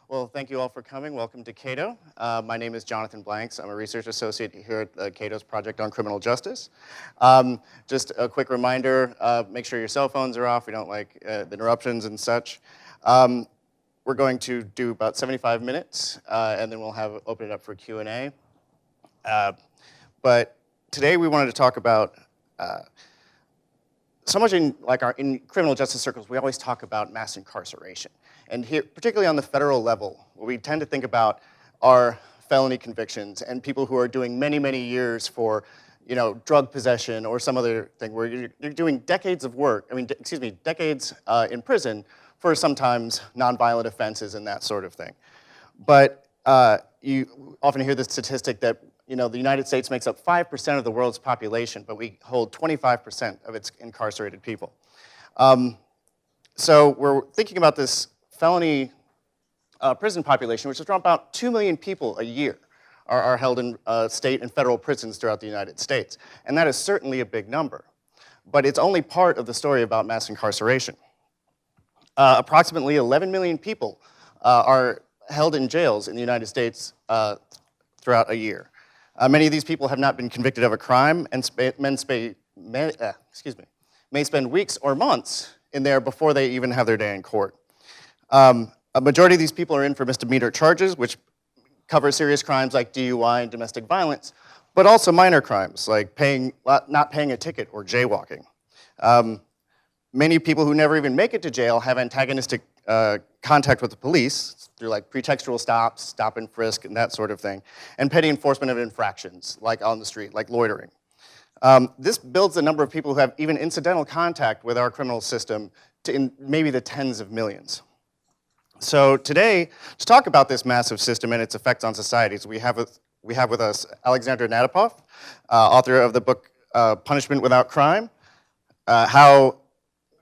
Well, thank you all for coming. Welcome to Cato. My name is Jonathan Blanks. I'm a research associate here at Cato's Project on Criminal Justice. Just a quick reminder, make sure your cell phones are off. We don't like the interruptions and such. We're going to do about 75 minutes, and then we'll open it up for Q&A. But today we wanted to talk about so much in criminal justice circles, we always talk about mass incarceration. And here, particularly on the federal level, what we tend to think about are felony convictions and people who are doing many, many years for, drug possession or some other thing where you're doing decades of work, decades in prison for sometimes nonviolent offenses and that sort of thing. But you often hear the statistic that the United States makes up 5% of the world's population, but we hold 25% of its incarcerated people. So we're thinking about this felony prison population, which is around about 2 million people a year are held in state and federal prisons throughout the United States. And that is certainly a big number. But it's only part of the story about mass incarceration. Approximately 11 million people are held in jails in the United States throughout a year. Many of these people have not been convicted of a crime and may spend weeks or months in there before they even have their day in court. A majority of these people are in for misdemeanor charges, which cover serious crimes like DUI and domestic violence, but also minor crimes like not paying a ticket or jaywalking. Many people who never even make it to jail have antagonistic contact with the police through pretextual stops, stop and frisk, and that sort of thing, and petty enforcement of infractions, like on the street, like loitering. This builds the number of people who have even incidental contact with our criminal system to maybe the tens of millions. So today, to talk about this massive system and its effects on societies, we have with us Alexandra Natapoff, author of the book Punishment Without Crime, how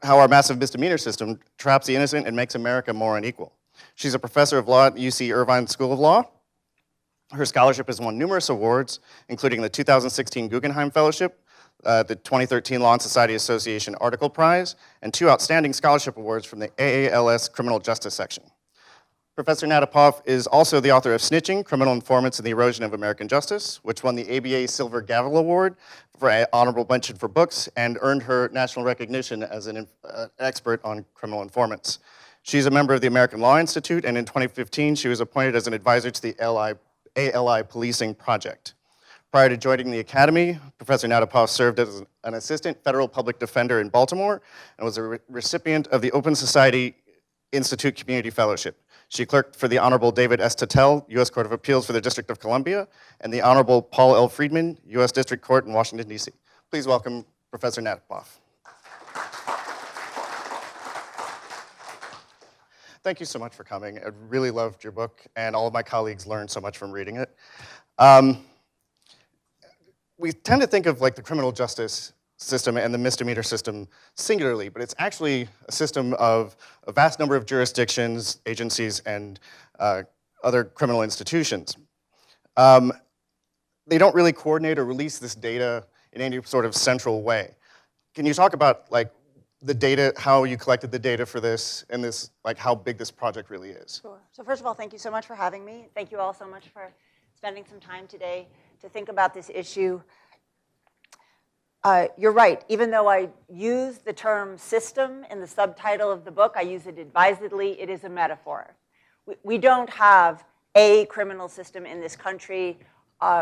our massive misdemeanor system traps the innocent and makes America more unequal. She's a professor of law at UC Irvine School of Law. Her scholarship has won numerous awards, including the 2016 Guggenheim Fellowship, the 2013 Law and Society Association Article Prize, and 2 outstanding scholarship awards from the AALS Criminal Justice Section. Professor Natapoff is also the author of Snitching, Criminal Informants and the Erosion of American Justice, which won the ABA Silver Gavel Award for an honorable mention for books and earned her national recognition as an expert on criminal informants. She's a member of the American Law Institute, and in 2015, she was appointed as an advisor to the ALI Policing Project. Prior to joining the Academy, Professor Natapoff served as an assistant federal public defender in Baltimore and was a recipient of the Open Society Institute Community Fellowship. She clerked for the Honorable David S. Tatel, U.S. Court of Appeals for the District of Columbia, and the Honorable Paul L. Friedman, U.S. District Court in Washington, D.C. Please welcome Professor Natapoff. Thank you so much for coming. I really loved your book, and all of my colleagues learned so much from reading it. We tend to think of the criminal justice system and the misdemeanor system singularly, but it's actually a system of a vast number of jurisdictions, agencies, and other criminal institutions. They don't really coordinate or release this data in any sort of central way. Can you talk about the data, how you collected the data for this, and this, how big this project really is? Sure. So first of all, thank you so much for having me. Thank you all so much for spending some time today to think about this issue. You're right. Even though I use the term system in the subtitle of the book, I use it advisedly. It is a metaphor. We don't have a criminal system in this country.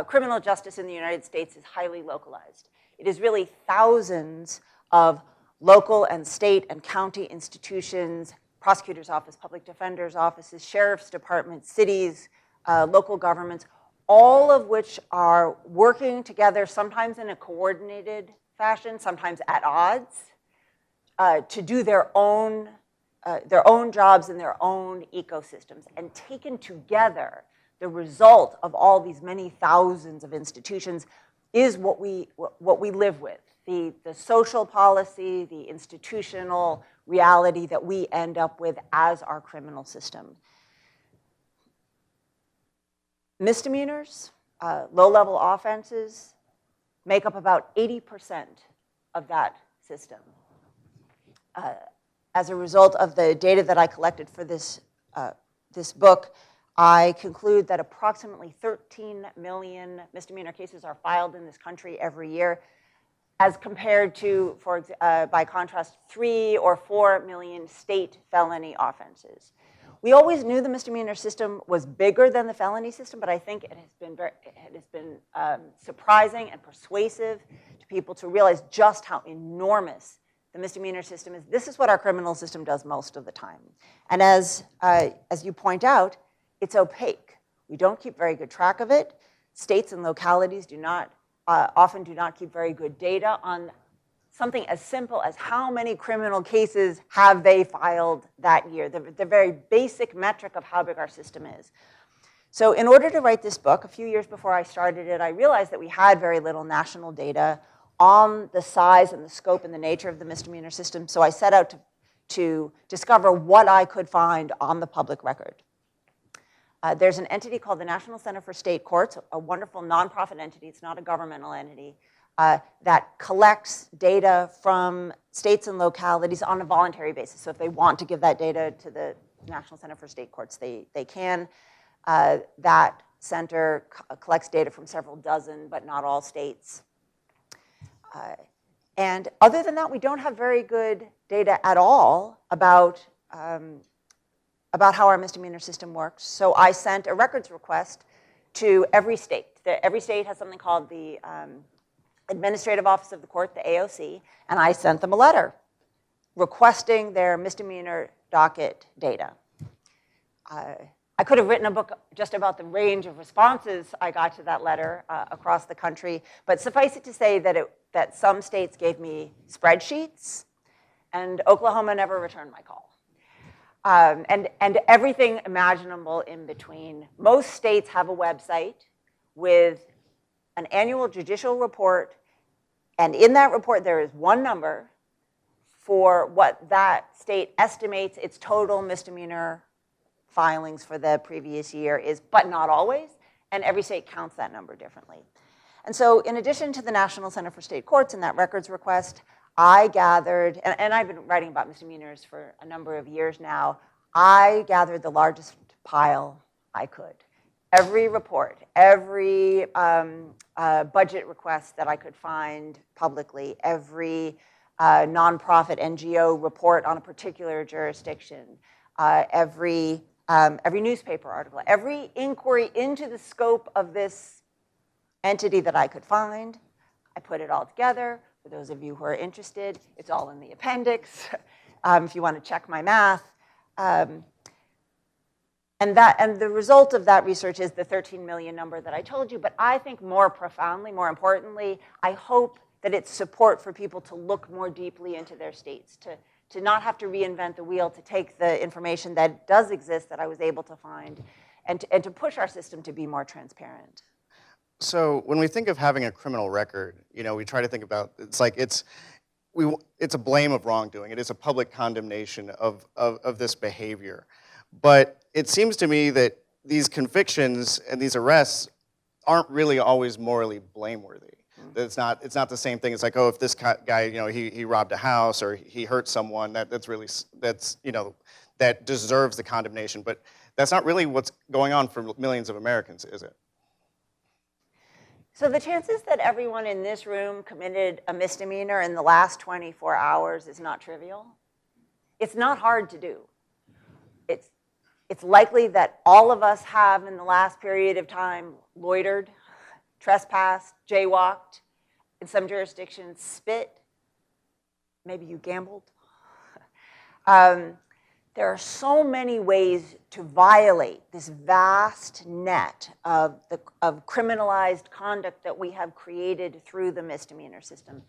Criminal justice in the United States is highly localized. It is really thousands of local and state and county institutions, prosecutor's office, public defender's offices, sheriff's departments, cities, local governments, all of which are working together, sometimes in a coordinated fashion, sometimes at odds, to do their own jobs in their own ecosystems. And taken together, the result of all these many thousands of institutions is what we live with. The social policy, the institutional reality that we end up with as our criminal system. Misdemeanors, low-level offenses, make up about 80% of that system. As a result of the data that I collected for this this book, I conclude that approximately 13 million misdemeanor cases are filed in this country every year, as compared to, by contrast, 3 or 4 million state felony offenses. We always knew the misdemeanor system was bigger than the felony system, but I think it has been surprising and persuasive to people to realize just how enormous the misdemeanor system is. This is what our criminal system does most of the time. And as you point out, it's opaque. We don't keep very good track of it. States and localities often do not keep very good data on something as simple as how many criminal cases have they filed that year, the very basic metric of how big our system is. So in order to write this book, a few years before I started it, I realized that we had very little national data on the size and the scope and the nature of the misdemeanor system. So I set out to discover what I could find on the public record. There's an entity called the National Center for State Courts, a wonderful nonprofit entity. It's not a governmental entity. That collects data from states and localities on a voluntary basis. So if they want to give that data to the National Center for State Courts, they can. That center collects data from several dozen, but not all states. And other than that, we don't have very good data at all about how our misdemeanor system works. So I sent a records request to every state. Every state has something called the Administrative Office of the Court, the AOC, and I sent them a letter requesting their misdemeanor docket data. I could have written a book just about the range of responses I got to that letter across the country, but suffice it to say that some states gave me spreadsheets, and Oklahoma never returned my call. And everything imaginable in between. Most states have a website with an annual judicial report, and in that report there is one number for what that state estimates its total misdemeanor filings for the previous year is, but not always, and every state counts that number differently. And so in addition to the National Center for State Courts and that records request, I gathered, and I've been writing about misdemeanors for a number of years now, I gathered the largest pile I could. Every report, every budget request that I could find publicly, every nonprofit NGO report on a particular jurisdiction, every newspaper article, every inquiry into the scope of this entity that I could find, I put it all together. For those of you who are interested, it's all in the appendix, if you want to check my math. And the result of that research is the 13 million number that I told you, but I think more profoundly, more importantly, I hope that it's support for people to look more deeply into their states, to not have to reinvent the wheel, to take the information that does exist that I was able to find, and to push our system to be more transparent. So when we think of having a criminal record, we try to think about, it's a blame of wrongdoing. It is a public condemnation of this behavior. But it seems to me that these convictions and these arrests aren't really always morally blameworthy. It's not the same thing. It's like, oh, if this guy, he robbed a house or he hurt someone, that deserves the condemnation. But that's not really what's going on for millions of Americans, is it? So the chances that everyone in this room committed a misdemeanor in the last 24 hours is not trivial. It's not hard to do. It's likely that all of us have, in the last period of time, loitered, trespassed, jaywalked, in some jurisdictions, spit. Maybe you gambled. There are so many ways to violate this vast net of criminalized conduct that we have created through the misdemeanor system.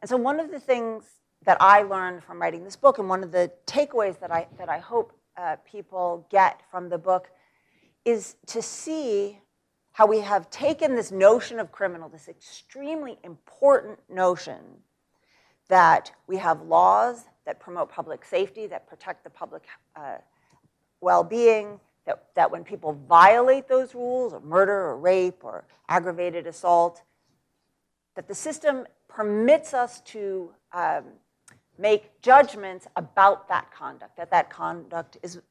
And so one of the things that I learned from writing this book, and one of the takeaways that I hope people get from the book, is to see how we have taken this notion of criminal, this extremely important notion that we have laws that promote public safety, that protect the public well-being, that when people violate those rules, or murder or rape or aggravated assault, that the system permits us to make judgments about that conduct, that conduct is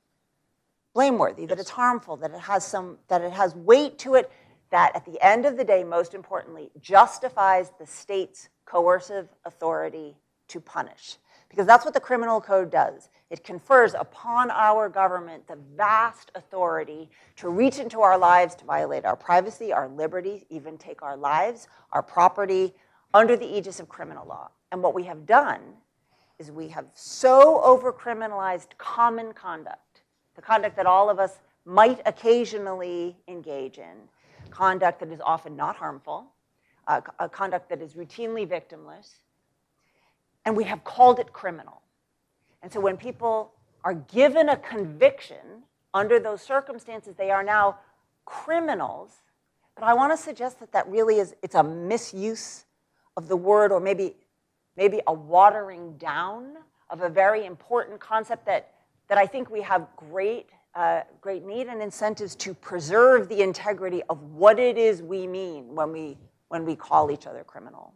blameworthy, that it's harmful, that it has weight to it, that at the end of the day, most importantly, justifies the state's coercive authority to punish. Because that's what the criminal code does. It confers upon our government the vast authority to reach into our lives, to violate our privacy, our liberty, even take our lives, our property, under the aegis of criminal law. And what we have done is we have so over-criminalized common conduct, the conduct that all of us might occasionally engage in, conduct that is often not harmful, a conduct that is routinely victimless, and we have called it criminal. And so when people are given a conviction under those circumstances, they are now criminals. But I want to suggest that that really is, it's a misuse of the word, or maybe a watering down of a very important concept that I think we have great need and incentives to preserve the integrity of what it is we mean when we call each other criminal.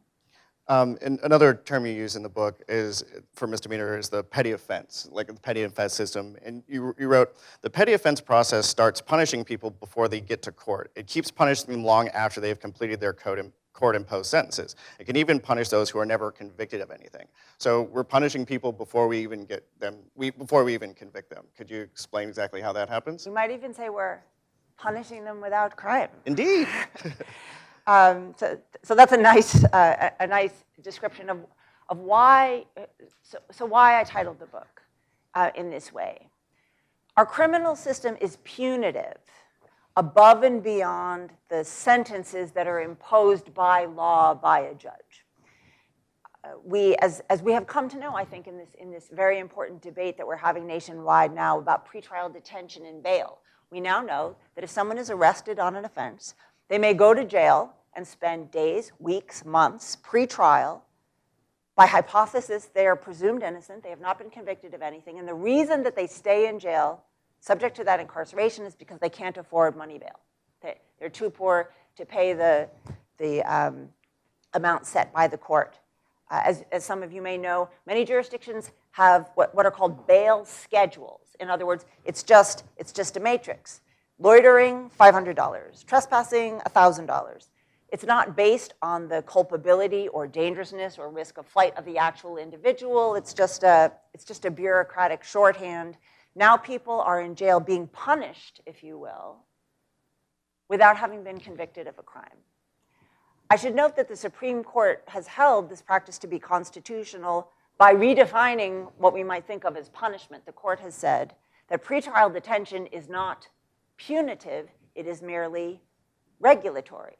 And another term you use in the book is, for misdemeanor, is the petty offense, like the petty offense system. And you wrote, the petty offense process starts punishing people before they get to court. It keeps punishing them long after they've completed their court-imposed sentences. It can even punish those who are never convicted of anything. So we're punishing people before we even get them, before we even convict them. Could you explain exactly how that happens? You might even say we're punishing them without crime. Indeed. So that's a nice description of why, so why I titled the book in this way. Our criminal system is punitive above and beyond the sentences that are imposed by law by a judge. As we have come to know, I think, in this very important debate that we're having nationwide now about pretrial detention and bail, we now know that if someone is arrested on an offense, they may go to jail and spend days, weeks, months, pre-trial. By hypothesis, they are presumed innocent. They have not been convicted of anything. And the reason that they stay in jail, subject to that incarceration, is because they can't afford money bail. They're too poor to pay the amount set by the court. As some of you may know, many jurisdictions have what are called bail schedules. In other words, it's just a matrix. Loitering, $500. Trespassing, $1,000. It's not based on the culpability or dangerousness or risk of flight of the actual individual. It's just a bureaucratic shorthand. Now people are in jail being punished, if you will, without having been convicted of a crime. I should note that the Supreme Court has held this practice to be constitutional by redefining what we might think of as punishment. The court has said that pretrial detention is not punitive, it is merely regulatory.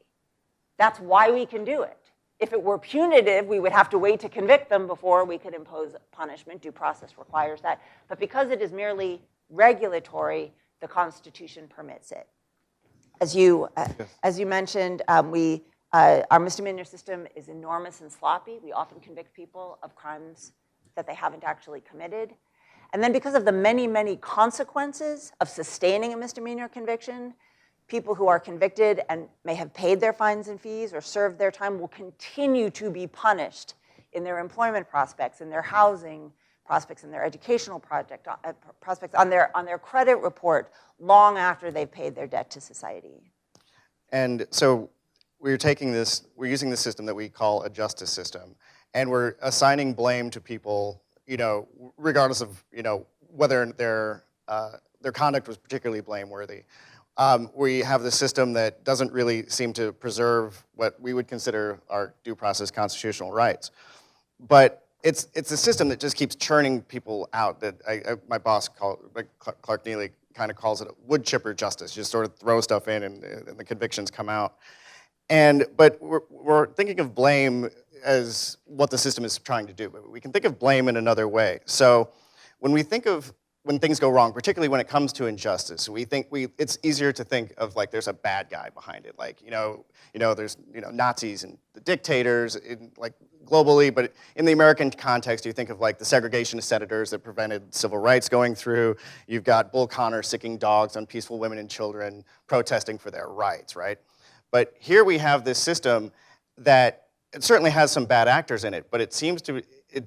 That's why we can do it. If it were punitive, we would have to wait to convict them before we could impose punishment. Due process requires that. But because it is merely regulatory, the Constitution permits it. As you mentioned, our misdemeanor system is enormous and sloppy. We often convict people of crimes that they haven't actually committed. And then because of the many, many consequences of sustaining a misdemeanor conviction, people who are convicted and may have paid their fines and fees or served their time will continue to be punished in their employment prospects, in their housing prospects, in their educational prospects, on their credit report, long after they've paid their debt to society. And so we're using this system that we call a justice system, and we're assigning blame to people, regardless of, whether their conduct was particularly blameworthy. We have this system that doesn't really seem to preserve what we would consider our due process constitutional rights. But it's a system that just keeps churning people out. That my boss, Clark Neely, kind of calls it wood chipper justice. You just sort of throw stuff in and the convictions come out. But we're thinking of blame as what the system is trying to do. But we can think of blame in another way. So when things go wrong, particularly when it comes to injustice, it's easier to think of like there's a bad guy behind it. Like, there's Nazis and the dictators, globally, but in the American context, you think of like the segregationist senators that prevented civil rights going through. You've got Bull Connor sicking dogs on peaceful women and children protesting for their rights, right? But here we have this system that it certainly has some bad actors in it, but it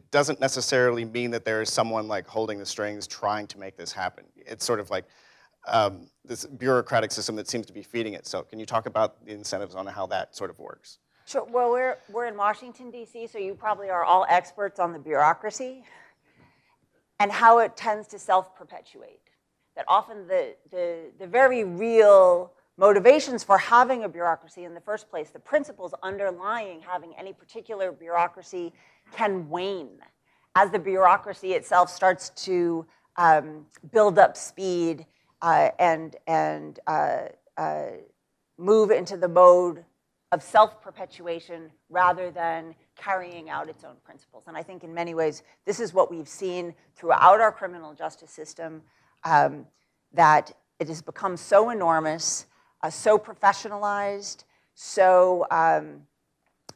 doesn't necessarily mean that there is someone like holding the strings trying to make this happen. It's sort of like this bureaucratic system that seems to be feeding it. So can you talk about the incentives on how that sort of works? Sure. Well, we're in Washington, D.C., so you probably are all experts on the bureaucracy and how it tends to self-perpetuate. That often the very real motivations for having a bureaucracy in the first place, the principles underlying having any particular bureaucracy, can wane as the bureaucracy itself starts to build up speed and move into the mode of self-perpetuation rather than carrying out its own principles. And I think in many ways, this is what we've seen throughout our criminal justice system, that it has become so enormous, so professionalized, so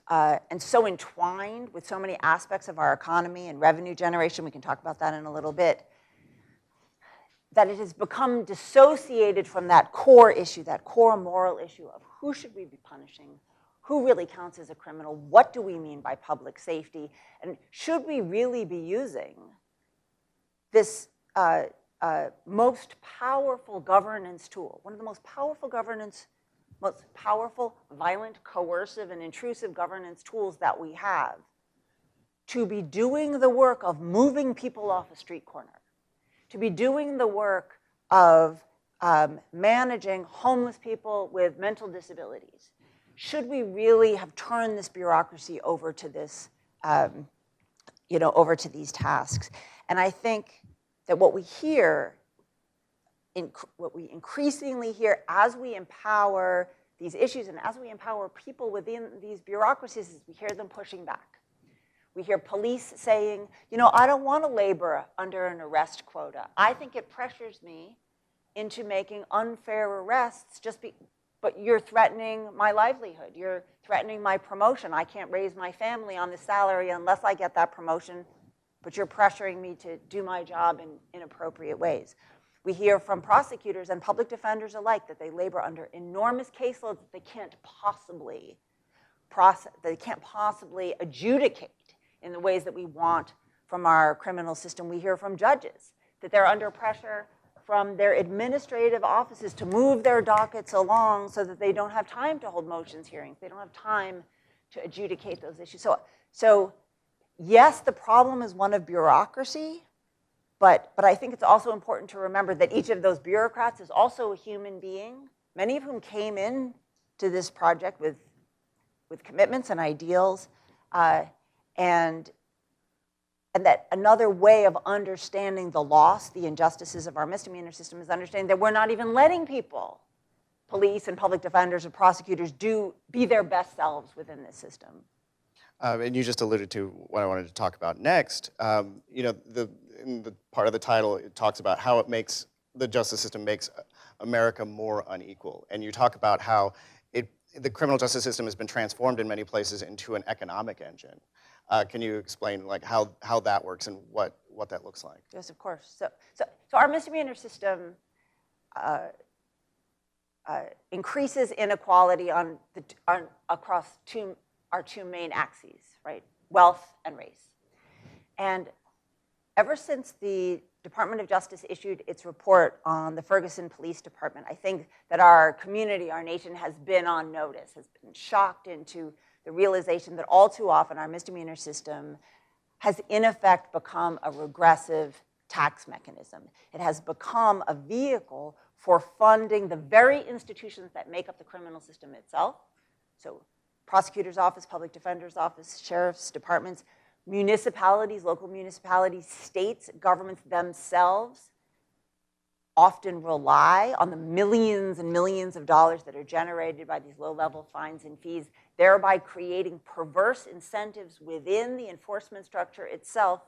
and so entwined with so many aspects of our economy and revenue generation. We can talk about that in a little bit. That it has become dissociated from that core issue, that core moral issue of who should we be punishing, who really counts as a criminal, what do we mean by public safety, and should we really be using this most powerful governance tool, one of the most powerful violent, coercive, and intrusive governance tools that we have, to be doing the work of moving people off a street corner, to be doing the work of managing homeless people with mental disabilities? Should we really have turned this bureaucracy over to this, over to these tasks? And I think that what we hear, what we increasingly hear as we empower these issues and as we empower people within these bureaucracies, is we hear them pushing back. We hear police saying, I don't want to labor under an arrest quota. I think it pressures me into making unfair arrests but you're threatening my livelihood. You're threatening my promotion. I can't raise my family on this salary unless I get that promotion, but you're pressuring me to do my job in inappropriate ways. We hear from prosecutors and public defenders alike that they labor under enormous caseloads that they can't possibly adjudicate in the ways that we want from our criminal system. We hear from judges that they're under pressure from their administrative offices to move their dockets along so that they don't have time to hold motions hearings. They don't have time to adjudicate those issues. So yes, the problem is one of bureaucracy, but I think it's also important to remember that each of those bureaucrats is also a human being, many of whom came in to this project with commitments and ideals, and that another way of understanding the loss, the injustices of our misdemeanor system, is understanding that we're not even letting people, police and public defenders and prosecutors, be their best selves within this system. And you just alluded to what I wanted to talk about next. In the part of the title, it talks about how the justice system makes America more unequal. And you talk about how the criminal justice system has been transformed in many places into an economic engine. Can you explain how that works and what that looks like? Yes, of course. So our misdemeanor system increases inequality across our two main axes, right? Wealth and race. And ever since the Department of Justice issued its report on the Ferguson Police Department, I think that our community, our nation, has been on notice, has been shocked into the realization that all too often our misdemeanor system has in effect become a regressive tax mechanism. It has become a vehicle for funding the very institutions that make up the criminal system itself. So prosecutor's office, public defender's office, sheriff's departments, municipalities, local municipalities, states, governments themselves often rely on the millions and millions of dollars that are generated by these low-level fines and fees, thereby creating perverse incentives within the enforcement structure itself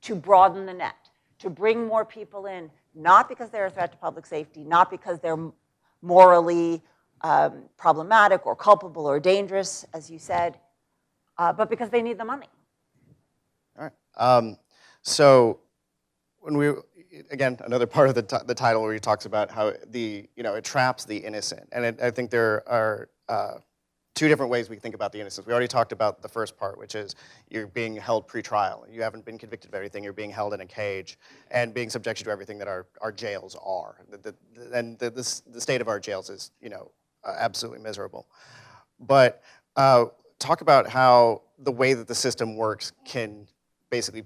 to broaden the net, to bring more people in, not because they're a threat to public safety, not because they're morally problematic or culpable or dangerous, as you said, but because they need the money. All right. So when again, another part of the title where he talks about how it traps the innocent. And I think there are two different ways we think about the innocence. We already talked about the first part, which is you're being held pre-trial. You haven't been convicted of everything. You're being held in a cage and being subjected to everything that our jails are. The state of our jails is, absolutely miserable. But talk about how the way that the system works can basically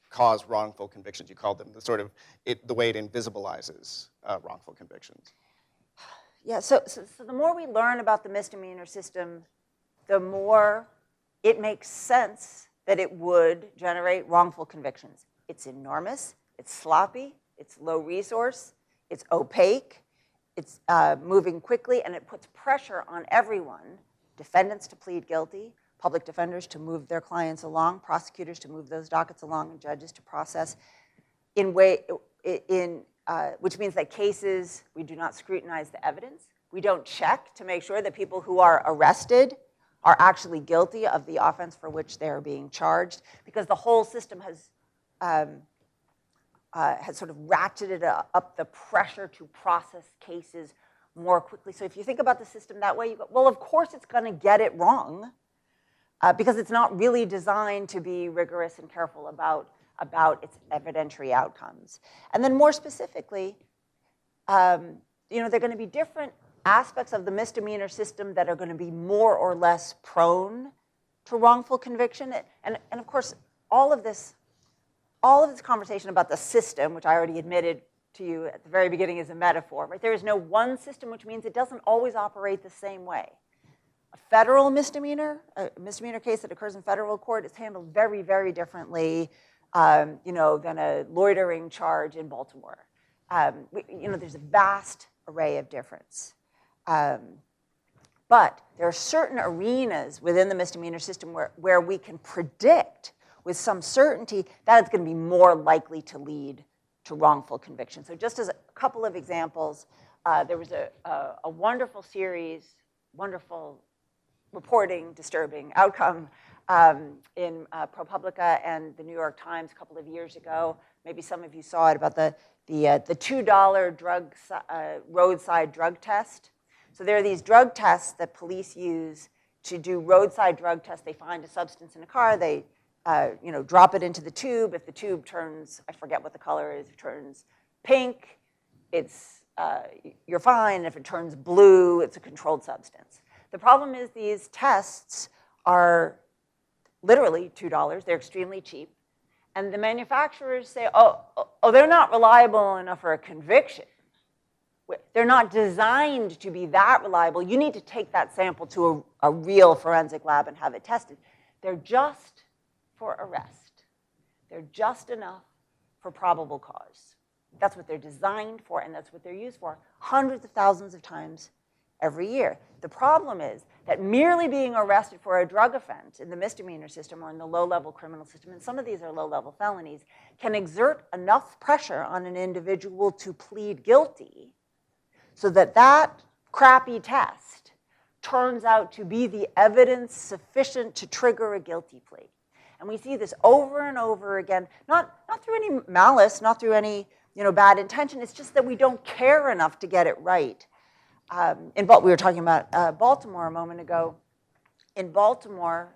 cause wrongful convictions. You called them the way it invisibilizes wrongful convictions. Yeah, so the more we learn about the misdemeanor system, the more it makes sense that it would generate wrongful convictions. It's enormous, it's sloppy, it's low resource, it's opaque, it's moving quickly, and it puts pressure on everyone, defendants to plead guilty, public defenders to move their clients along, prosecutors to move those dockets along, and judges to process which means that cases, we do not scrutinize the evidence. We don't check to make sure that people who are arrested are actually guilty of the offense for which they are being charged, because the whole system has sort of ratcheted up the pressure to process cases more quickly. So if you think about the system that way, you go, well, of course it's going to get it wrong, because it's not really designed to be rigorous and careful about its evidentiary outcomes. And then more specifically, there are going to be different aspects of the misdemeanor system that are going to be more or less prone to wrongful conviction. And of course, all of this conversation about the system, which I already admitted to you at the very beginning is a metaphor, right? There is no one system, which means it doesn't always operate the same way. A federal misdemeanor, a misdemeanor case that occurs in federal court is handled very, very differently than a loitering charge in Baltimore. There's a vast array of difference. But there are certain arenas within the misdemeanor system where we can predict with some certainty that it's going to be more likely to lead to wrongful conviction. So just as a couple of examples, there was a wonderful series, wonderful reporting, disturbing outcome in ProPublica and the New York Times a couple of years ago. Maybe some of you saw it about the $2 roadside drug test. So there are these drug tests that police use to do roadside drug tests. They find a substance in a car, they drop it into the tube. If the tube turns, I forget what the color is, if it turns pink, you're fine. If it turns blue, it's a controlled substance. The problem is these tests are literally $2. They're extremely cheap. And the manufacturers say, oh, they're not reliable enough for a conviction. They're not designed to be that reliable. You need to take that sample to a real forensic lab and have it tested. They're just for arrest. They're just enough for probable cause. That's what they're designed for, and that's what they're used for hundreds of thousands of times every year. The problem is that merely being arrested for a drug offense in the misdemeanor system or in the low-level criminal system, and some of these are low-level felonies, can exert enough pressure on an individual to plead guilty so that that crappy test turns out to be the evidence sufficient to trigger a guilty plea. And we see this over and over again, not through any malice, not through any bad intention. It's just that we don't care enough to get it right. We were talking about Baltimore a moment ago. In Baltimore,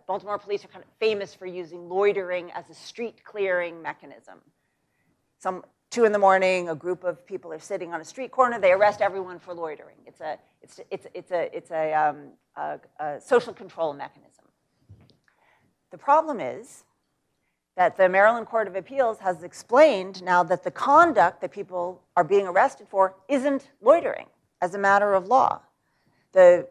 Baltimore police are kind of famous for using loitering as a street clearing mechanism. 2 in the morning, a group of people are sitting on a street corner. They arrest everyone for loitering. It's a social control mechanism. The problem is that the Maryland Court of Appeals has explained now that the conduct that people are being arrested for isn't loitering as a matter of law. I'm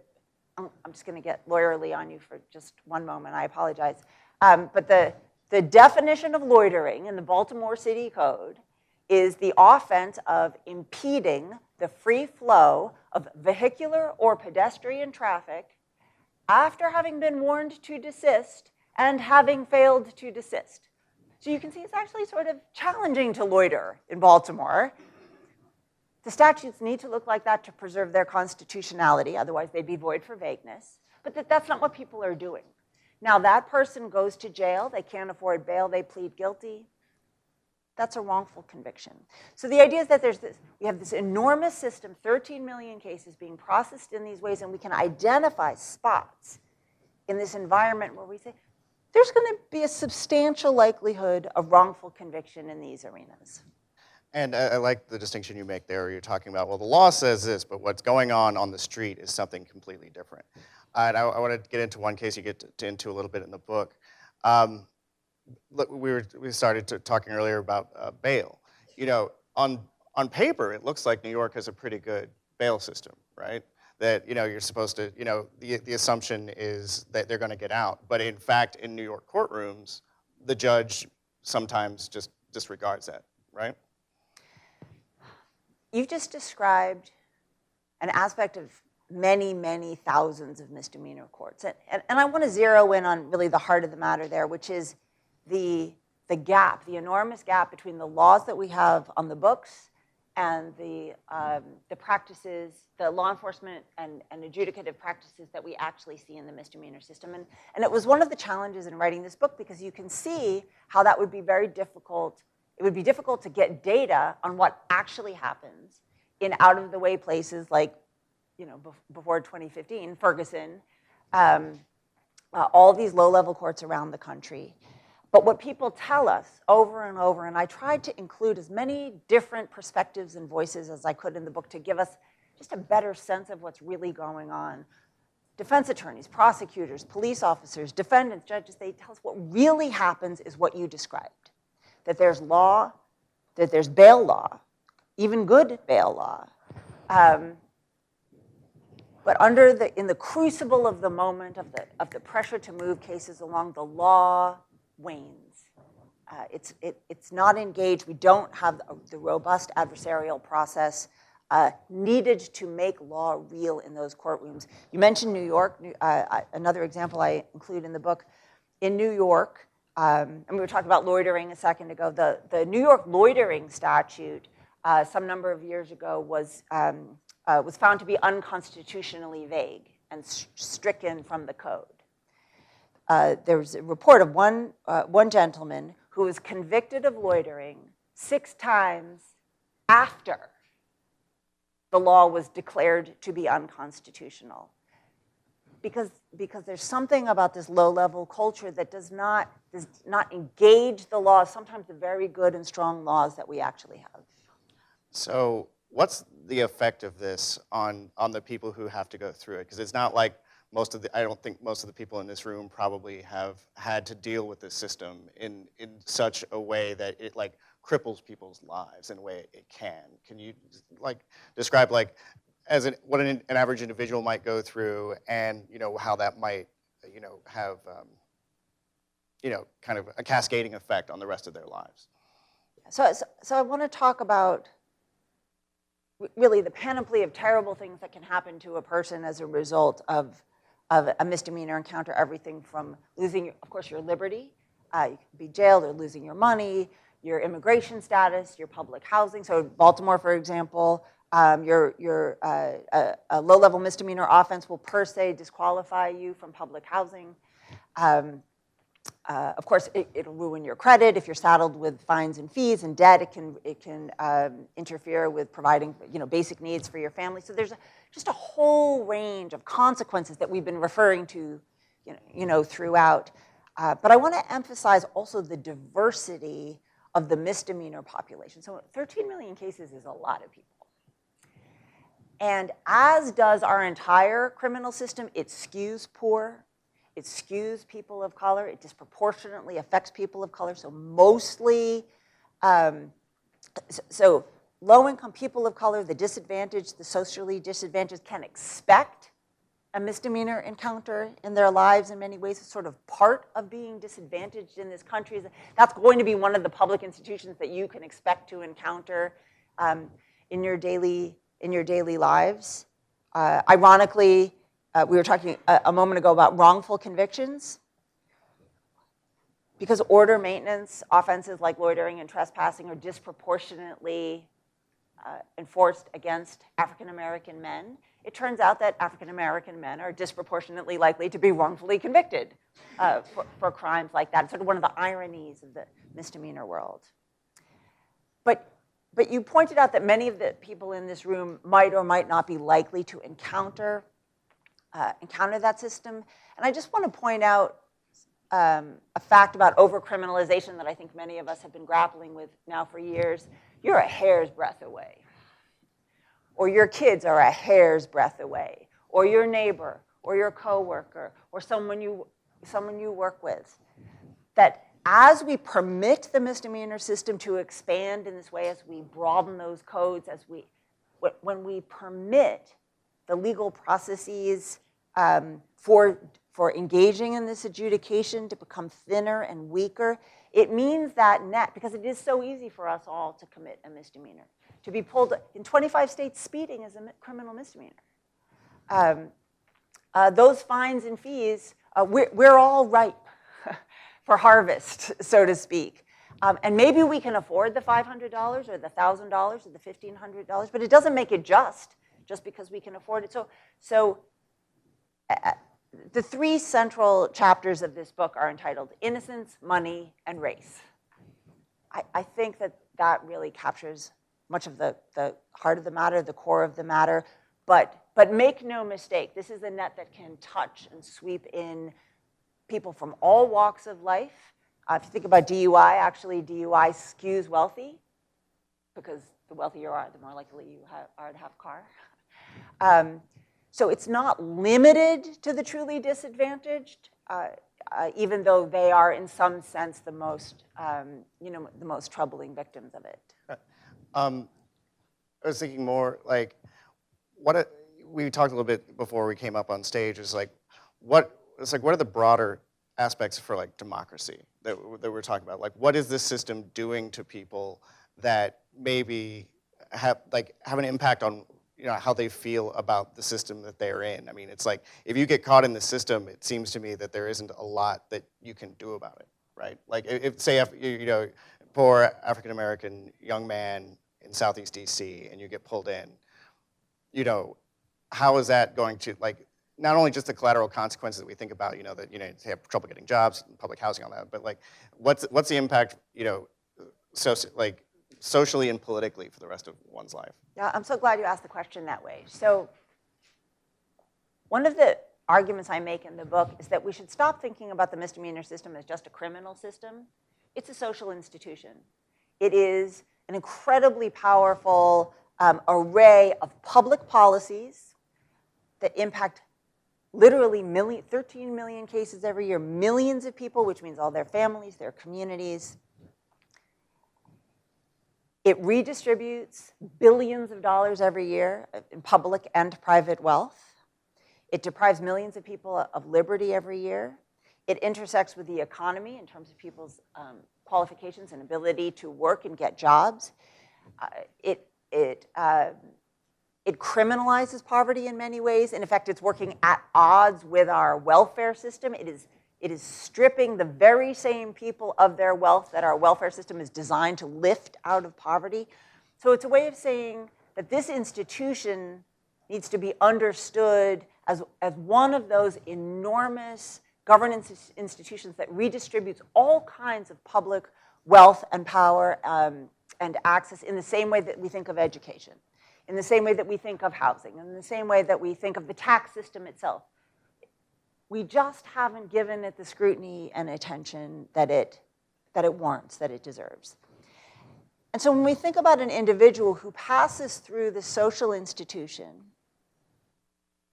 just going to get lawyerly on you for just one moment. I apologize. But the definition of loitering in the Baltimore City Code is the offense of impeding the free flow of vehicular or pedestrian traffic after having been warned to desist and having failed to desist. So you can see it's actually sort of challenging to loiter in Baltimore. The statutes need to look like that to preserve their constitutionality, otherwise they'd be void for vagueness. But that's not what people are doing. Now that person goes to jail, they can't afford bail, they plead guilty. that's a wrongful conviction. So the idea is that we have this enormous system, 13 million cases being processed in these ways, and we can identify spots in this environment where we say, there's going to be a substantial likelihood of wrongful conviction in these arenas. And I like the distinction you make there. You're talking about, well, the law says this, but what's going on the street is something completely different. And I want to get into one case you get into a little bit in the book. Look, we started talking earlier about bail. You know, on paper, it looks like New York has a pretty good bail system, right? That, you know, you're supposed to, you know, the assumption is that they're going to get out. But in fact, in New York courtrooms, the judge sometimes just disregards that, right? You've just described an aspect of many, many thousands of misdemeanor courts. And I want to zero in on really the heart of the matter there, which is the gap, the enormous gap between the laws that we have on the books and the practices, the law enforcement and adjudicative practices that we actually see in the misdemeanor system. And it was one of the challenges in writing this book, because you can see how that would be very difficult. It would be difficult to get data on what actually happens in out-of-the-way places like, you know, before 2015, Ferguson, all these low-level courts around the country. But what people tell us over and over, and I tried to include as many different perspectives and voices as I could in the book to give us just a better sense of what's really going on. Defense attorneys, prosecutors, police officers, defendants, judges, they tell us what really happens is what you described. That there's law, that there's bail law, even good bail law. But in the crucible of the moment of the pressure to move cases along, the law wanes. It's not engaged. We don't have the robust adversarial process needed to make law real in those courtrooms. You mentioned New York. Another example I include in the book. In New York, and we were talking about loitering a second ago, the New York loitering statute some number of years ago was found to be unconstitutionally vague and stricken from the code. There was a report of one gentleman who was convicted of loitering 6 times after the law was declared to be unconstitutional. Because there's something about this low-level culture that does not engage the laws, sometimes the very good and strong laws that we actually have. So what's the effect of this on the people who have to go through it? Because it's not like I don't think most of the people in this room probably have had to deal with this system in such a way that it like cripples people's lives in a way it can. Can you like describe like what an average individual might go through, and you know how that might have kind of a cascading effect on the rest of their lives? So I want to talk about really the panoply of terrible things that can happen to a person as a result of a misdemeanor encounter. Everything from losing, of course, your liberty, you could be jailed or losing your money, your immigration status, your public housing. So Baltimore, for example, a low-level misdemeanor offense will per se disqualify you from public housing. Of course, it'll ruin your credit if you're saddled with fines and fees and debt. It can interfere with providing basic needs for your family. So there's just a whole range of consequences that we've been referring to, throughout. But I want to emphasize also the diversity of the misdemeanor population. So 13 million cases is a lot of people. And as does our entire criminal system, it skews poor. It skews people of color. It disproportionately affects people of color. So mostly, so low-income people of color, the disadvantaged, the socially disadvantaged can expect a misdemeanor encounter in their lives in many ways. It's sort of part of being disadvantaged in this country. That's going to be one of the public institutions that you can expect to encounter in your daily lives. Ironically, we were talking a moment ago about wrongful convictions. Because order maintenance offenses like loitering and trespassing are disproportionately enforced against African American men, it turns out that African American men are disproportionately likely to be wrongfully convicted for crimes like that. It's sort of one of the ironies of the misdemeanor world. But you pointed out that many of the people in this room might or might not be likely to encounter that system. And I just want to point out a fact about overcriminalization that I think many of us have been grappling with now for years. You're a hair's breadth away. Or your kids are a hair's breadth away. Or your neighbor, or your coworker, or someone you work with. That as we permit the misdemeanor system to expand in this way, as we broaden those codes, when we permit the legal processes for engaging in this adjudication to become thinner and weaker, it means that net, because it is so easy for us all to commit a misdemeanor. To be pulled, in 25 states, speeding is a criminal misdemeanor. Those fines and fees, we're all ripe for harvest, so to speak. And maybe we can afford the $500 or the $1,000 or the $1,500, but it doesn't make it just because we can afford it. So the three central chapters of this book are entitled Innocence, Money, and Race. I think that really captures much of the heart of the matter, the core of the matter, but make no mistake, this is a net that can touch and sweep in people from all walks of life. If you think about DUI, actually DUI skews wealthy, because the wealthier you are, the more likely you are to have a car. So it's not limited to the truly disadvantaged, even though they are, in some sense, the most, the most troubling victims of it. I was thinking more like, we talked a little bit before we came up on stage, is like, what are the broader aspects for like democracy that we're talking about? Like, what is this system doing to people that maybe have an impact on how they feel about the system that they're in? I mean, it's like, if you get caught in the system, it seems to me that there isn't a lot that you can do about it, right? Like, if say, poor African-American young man in Southeast DC and you get pulled in, how is that going to, like, not only just the collateral consequences that we think about, that you have trouble getting jobs, public housing, all that, but like, what's the impact, socially and politically for the rest of one's life? Yeah, I'm so glad you asked the question that way. So one of the arguments I make in the book is that we should stop thinking about the misdemeanor system as just a criminal system. It's a social institution. It is an incredibly powerful array of public policies that impact literally 13 million cases every year, millions of people, which means all their families, their communities. It redistributes billions of dollars every year in public and private wealth. It deprives millions of people of liberty every year. It intersects with the economy in terms of people's qualifications and ability to work and get jobs. It criminalizes poverty in many ways. In effect, it's working at odds with our welfare system. It is stripping the very same people of their wealth that our welfare system is designed to lift out of poverty. So it's a way of saying that this institution needs to be understood as one of those enormous governance institutions that redistributes all kinds of public wealth and power and access in the same way that we think of education, in the same way that we think of housing, in the same way that we think of the tax system itself. We just haven't given it the scrutiny and attention that it warrants, that it deserves. And so when we think about an individual who passes through the social institution,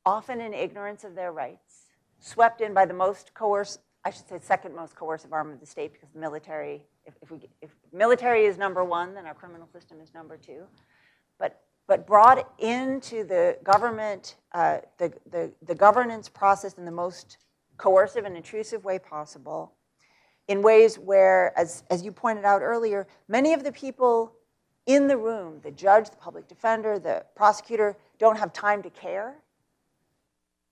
often in ignorance of their rights, swept in by the most second most coercive arm of the state, because the military, if military is number one, then our criminal system is number two. But brought into the government, the governance process in the most coercive and intrusive way possible, in ways where, as you pointed out earlier, many of the people in the room, the judge, the public defender, the prosecutor, don't have time to care.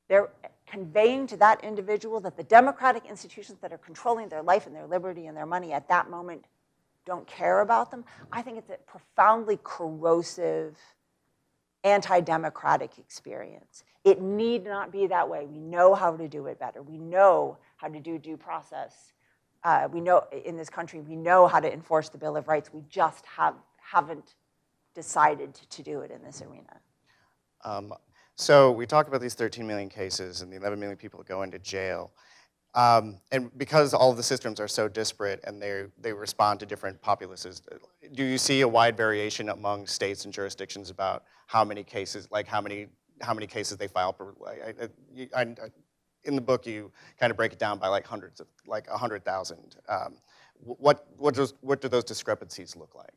They're conveying to that individual that the democratic institutions that are controlling their life and their liberty and their money at that moment don't care about them. I think it's a profoundly corrosive, anti-democratic experience. It need not be that way. We know how to do it better. We know how to do due process. We know in this country, we know how to enforce the Bill of Rights. We just haven't decided to do it in this arena. So we talked about these 13 million cases and the 11 million people that go into jail. And because all of the systems are so disparate and they respond to different populaces, do you see a wide variation among states and jurisdictions about how many cases, like how many cases they file per? In the book, you kind of break it down by like hundreds of, like 100,000. What do those discrepancies look like?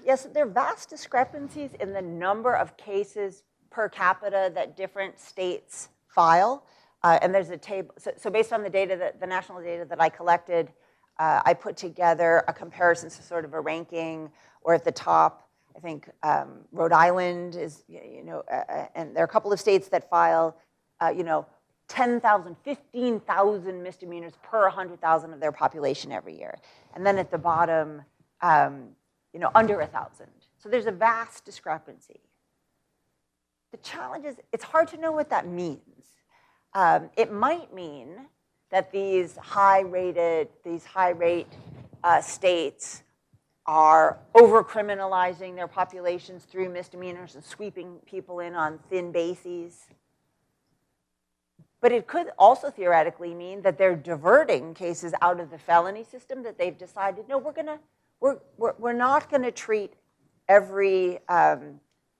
Yes, there are vast discrepancies in the number of cases per capita that different states file. And there's a table, so based on the data, the national data that I collected, I put together a comparison, so sort of a ranking, or at the top, I think Rhode Island is, and there are a couple of states that file, 10,000, 15,000 misdemeanors per 100,000 of their population every year. And then at the bottom, under 1,000. So there's a vast discrepancy. The challenge is, it's hard to know what that means. It might mean that these high-rate states are over-criminalizing their populations through misdemeanors and sweeping people in on thin bases. But it could also theoretically mean that they're diverting cases out of the felony system, that they've decided, no, we're not gonna treat every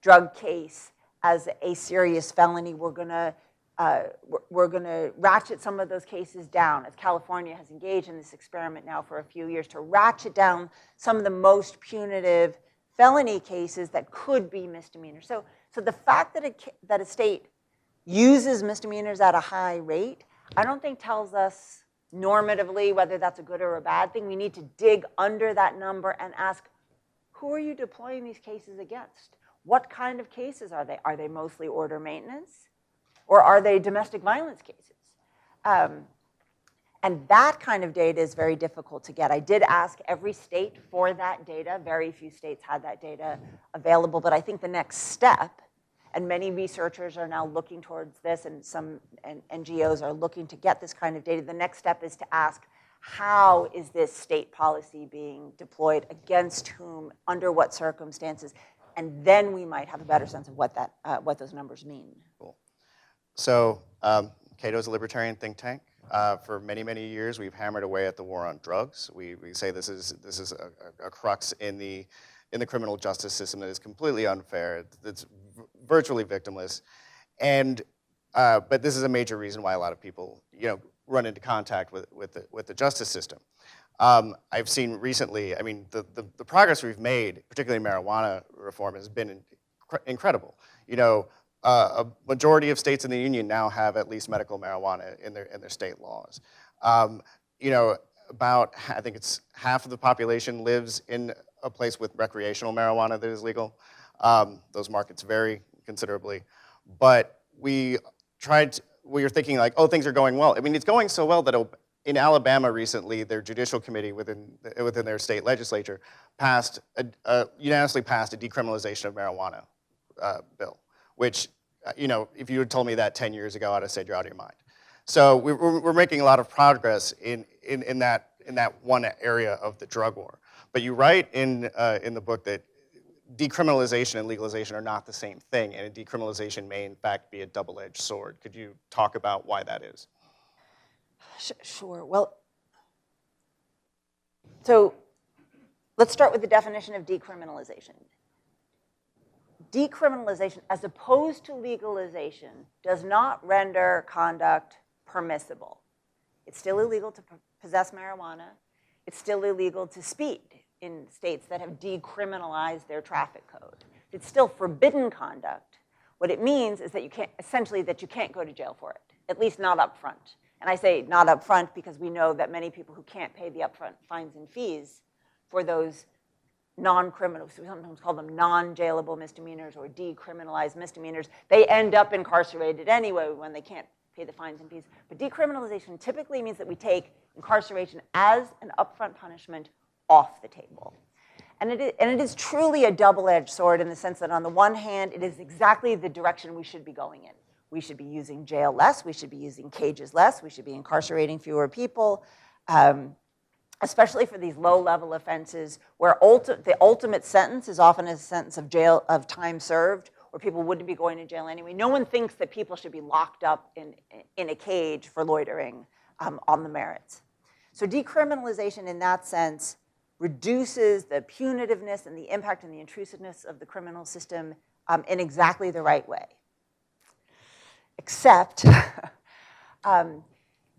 drug case as a serious felony. We're gonna ratchet some of those cases down, as California has engaged in this experiment now for a few years, to ratchet down some of the most punitive felony cases that could be misdemeanors. So the fact that a state uses misdemeanors at a high rate, I don't think tells us normatively whether that's a good or a bad thing. We need to dig under that number and ask, who are you deploying these cases against? What kind of cases are they? Are they mostly order maintenance? Or are they domestic violence cases? And that kind of data is very difficult to get. I did ask every state for that data. Very few states had that data available. But I think the next step, and many researchers are now looking towards this, and some NGOs are looking to get this kind of data. The next step is to ask, how is this state policy being deployed, against whom, under what circumstances? And then we might have a better sense of what those numbers mean. Cool. So Cato is a libertarian think tank. For many, many years, we've hammered away at the war on drugs. We say this is a crux in the criminal justice system that is completely unfair. It's virtually victimless, and but this is a major reason why a lot of people, run into contact with the justice system. I've seen recently, I mean, the progress we've made, particularly marijuana reform, has been incredible. A majority of states in the union now have at least medical marijuana in their state laws. About, I think it's half of the population lives in a place with recreational marijuana that is legal. Those markets vary considerably, but we were thinking like, oh, things are going well. I mean, it's going so well that in Alabama recently, their judicial committee within their state legislature unanimously passed a decriminalization of marijuana bill, which, if you had told me that 10 years ago, I'd have said you're out of your mind. So we're making a lot of progress in that one area of the drug war. But you write in the book that decriminalization and legalization are not the same thing, and decriminalization may in fact be a double-edged sword. Could you talk about why that is? Sure. Well, so let's start with the definition of decriminalization. Decriminalization, as opposed to legalization, does not render conduct permissible. It's still illegal to possess marijuana. It's still illegal to speed in states that have decriminalized their traffic code. It's still forbidden conduct. What it means is that you can't go to jail for it, at least not up front. And I say not up front because we know that many people who can't pay the upfront fines and fees for those non-criminal, we sometimes call them non-jailable misdemeanors or decriminalized misdemeanors, they end up incarcerated anyway when they can't pay the fines and fees. But decriminalization typically means that we take incarceration as an upfront punishment off the table. And it is truly a double-edged sword in the sense that on the one hand, it is exactly the direction we should be going in. We should be using jail less, we should be using cages less, we should be incarcerating fewer people. especially for these low-level offenses where the ultimate sentence is often a sentence of jail, of time served, where people wouldn't be going to jail anyway. No one thinks that people should be locked up in a cage for loitering on the merits. So decriminalization in that sense reduces the punitiveness and the impact and the intrusiveness of the criminal system in exactly the right way. Except,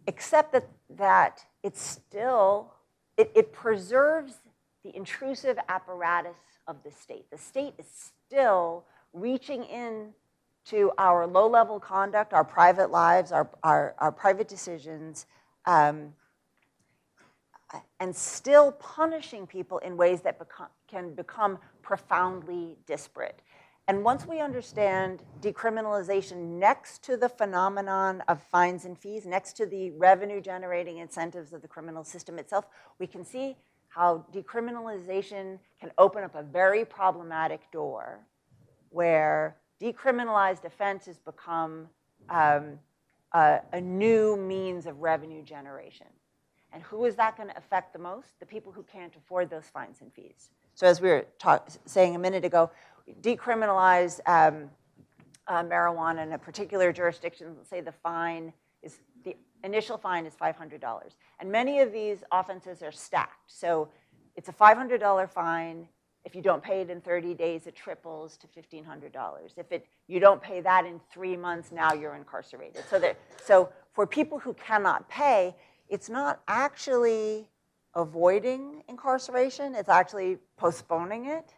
except that it's still, it preserves the intrusive apparatus of the state. The state is still reaching in to our low-level conduct, our private lives, our private decisions, and still punishing people in ways that can become profoundly disparate. And once we understand decriminalization next to the phenomenon of fines and fees, next to the revenue-generating incentives of the criminal system itself, we can see how decriminalization can open up a very problematic door where decriminalized offenses become a new means of revenue generation. And who is that going to affect the most? The people who can't afford those fines and fees. So as we were saying a minute ago, decriminalize marijuana in a particular jurisdiction. Let's say the initial fine is $500. And many of these offenses are stacked. So it's a $500 fine. If you don't pay it in 30 days, it triples to $1,500. If you don't pay that in 3 months, now you're incarcerated. So for people who cannot pay, it's not actually avoiding incarceration, it's actually postponing it.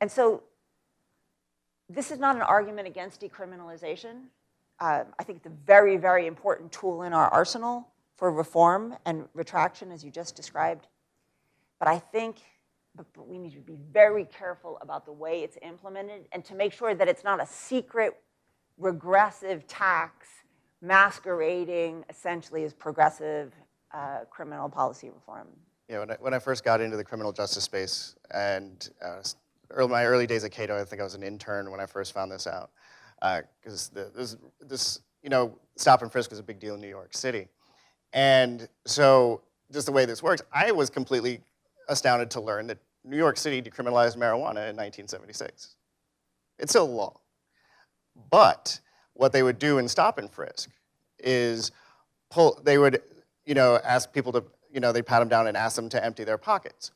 And so this is not an argument against decriminalization. I think it's a very, very important tool in our arsenal for reform and retraction, as you just described. But I think we need to be very careful about the way it's implemented and to make sure that it's not a secret, regressive tax masquerading essentially as progressive criminal policy reform. Yeah, when I first got into the criminal justice space, and my early days at Cato, I think I was an intern when I first found this out, because this stop and frisk was a big deal in New York City, and so just the way this works, I was completely astounded to learn that New York City decriminalized marijuana in 1976. It's still a law, but what they would do in stop and frisk is they would, ask people to, they'd pat them down and ask them to empty their pockets.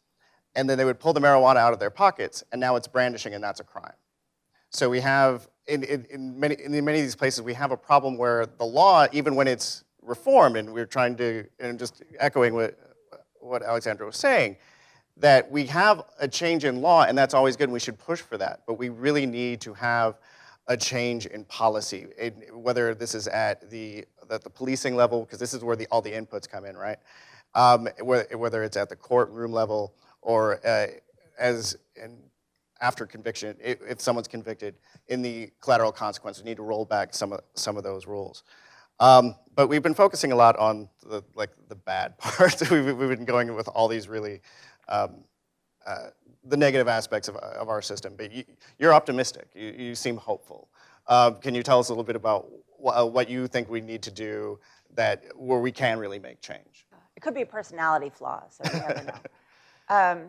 And then they would pull the marijuana out of their pockets, and now it's brandishing, and that's a crime. So we have, in many of these places, we have a problem where the law, even when it's reformed, and we're trying to, and just echoing what Alexandra was saying, that we have a change in law, and that's always good, and we should push for that. But we really need to have a change in policy, whether this is at the policing level, because this is where all the inputs come in, right? Whether it's at the courtroom level or after conviction, if someone's convicted, in the collateral consequences, we need to roll back some of those rules. But we've been focusing a lot on the bad parts. We've been going with all these really the negative aspects of our system, but you're optimistic. You seem hopeful. Can you tell us a little bit about what you think we need to do where we can really make change? It could be a personality flaw, so you never know.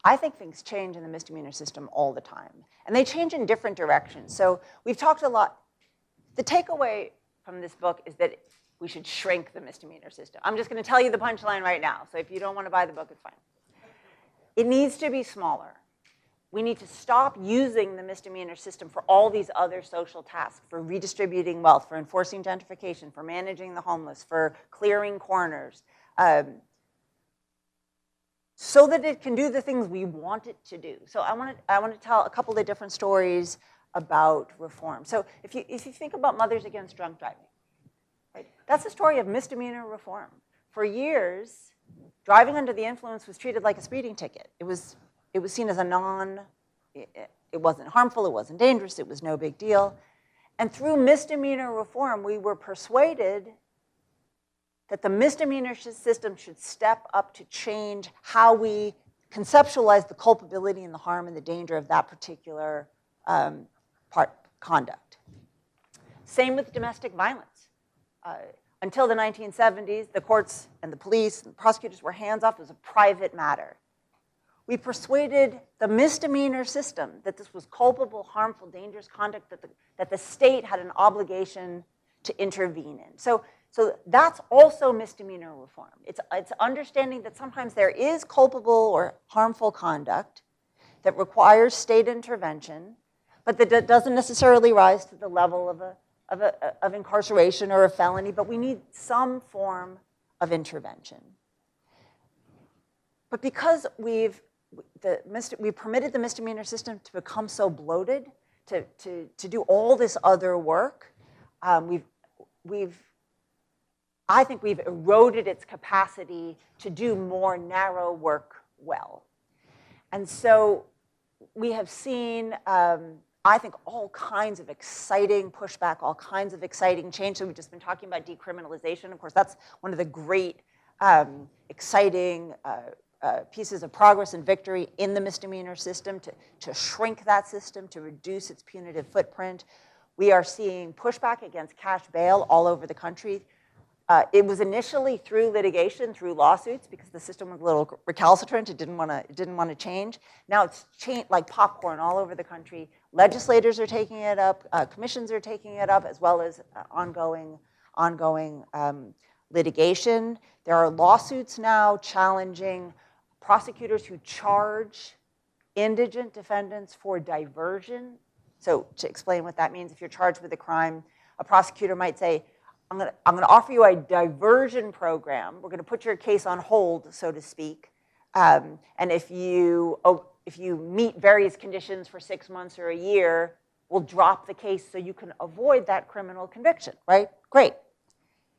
I think things change in the misdemeanor system all the time, and they change in different directions. So we've talked a lot. The takeaway from this book is that we should shrink the misdemeanor system. I'm just going to tell you the punchline right now, so if you don't want to buy the book, it's fine. It needs to be smaller. We need to stop using the misdemeanor system for all these other social tasks, for redistributing wealth, for enforcing gentrification, for managing the homeless, for clearing corners, so that it can do the things we want it to do. So I want to tell a couple of different stories about reform. So if you think about Mothers Against Drunk Driving, right? That's a story of misdemeanor reform. For years, driving under the influence was treated like a speeding ticket. It was seen as it wasn't harmful, it wasn't dangerous, it was no big deal. And through misdemeanor reform, we were persuaded that the misdemeanor system should step up to change how we conceptualize the culpability and the harm and the danger of that particular conduct. Same with domestic violence. until the 1970s, the courts and the police and the prosecutors were hands off. It was a private matter. We persuaded the misdemeanor system that this was culpable, harmful, dangerous conduct that the state had an obligation to intervene in. So that's also misdemeanor reform. It's understanding that sometimes there is culpable or harmful conduct that requires state intervention, but that doesn't necessarily rise to the level of incarceration or a felony, but we need some form of intervention. But because we permitted the misdemeanor system to become so bloated, to do all this other work, I think we've eroded its capacity to do more narrow work well. And so we have seen, I think, all kinds of exciting pushback, all kinds of exciting change. So we've just been talking about decriminalization. Of course, that's one of the great, exciting pieces of progress and victory in the misdemeanor system to shrink that system, to reduce its punitive footprint. We are seeing pushback against cash bail all over the country. It was initially through litigation, through lawsuits, because the system was a little recalcitrant. It didn't want to change. Now it's changed like popcorn all over the country. Legislators are taking it up. Commissions are taking it up, as well as ongoing litigation. There are lawsuits now challenging prosecutors who charge indigent defendants for diversion. So to explain what that means, if you're charged with a crime, a prosecutor might say, I'm going to offer you a diversion program. We're going to put your case on hold, so to speak. And if you meet various conditions for 6 months or a year, we'll drop the case so you can avoid that criminal conviction, right? Great.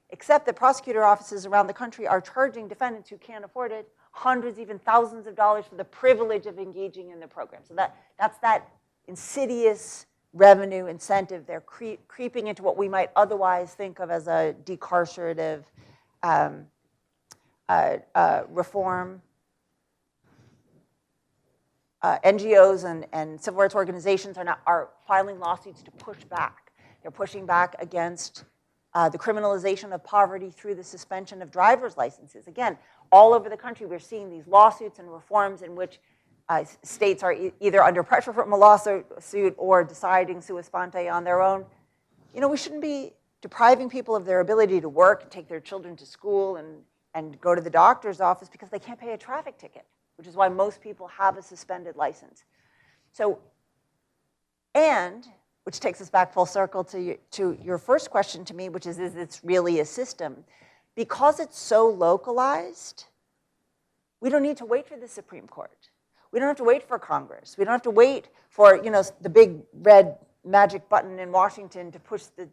Except that prosecutor offices around the country are charging defendants who can't afford it hundreds, even thousands of dollars for the privilege of engaging in the program. So that's that insidious revenue incentive. They're creeping into what we might otherwise think of as a decarcerative reform. NGOs and civil rights organizations are filing lawsuits to push back. They're pushing back against the criminalization of poverty through the suspension of driver's licenses. Again, all over the country, we're seeing these lawsuits and reforms in which states are either under pressure from a lawsuit or deciding sua sponte on their own. You know, we shouldn't be depriving people of their ability to work, and take their children to school, and go to the doctor's office because they can't pay a traffic ticket, which is why most people have a suspended license. So, and, which takes us back full circle to your first question to me, which is it's really a system? Because it's so localized, we don't need to wait for the Supreme Court. We don't have to wait for Congress. We don't have to wait for, you know, the big red magic button in Washington to push the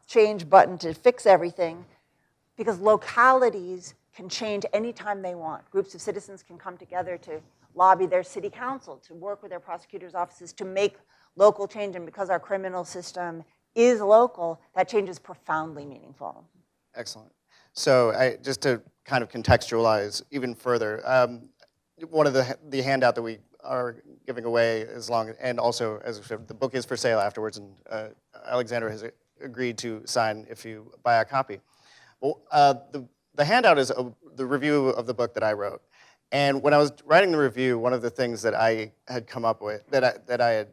change button to fix everything, because localities can change anytime they want. Groups of citizens can come together to lobby their city council, to work with their prosecutors' offices to make local change. And because our criminal system is local, that change is profoundly meaningful. Excellent. So just to kind of contextualize even further, one of the handout that we are giving away and also, as I said, the book is for sale afterwards, and Alexandra has agreed to sign if you buy a copy. Well, the handout is the review of the book that I wrote. And when I was writing the review, one of the things that I had come up with, that I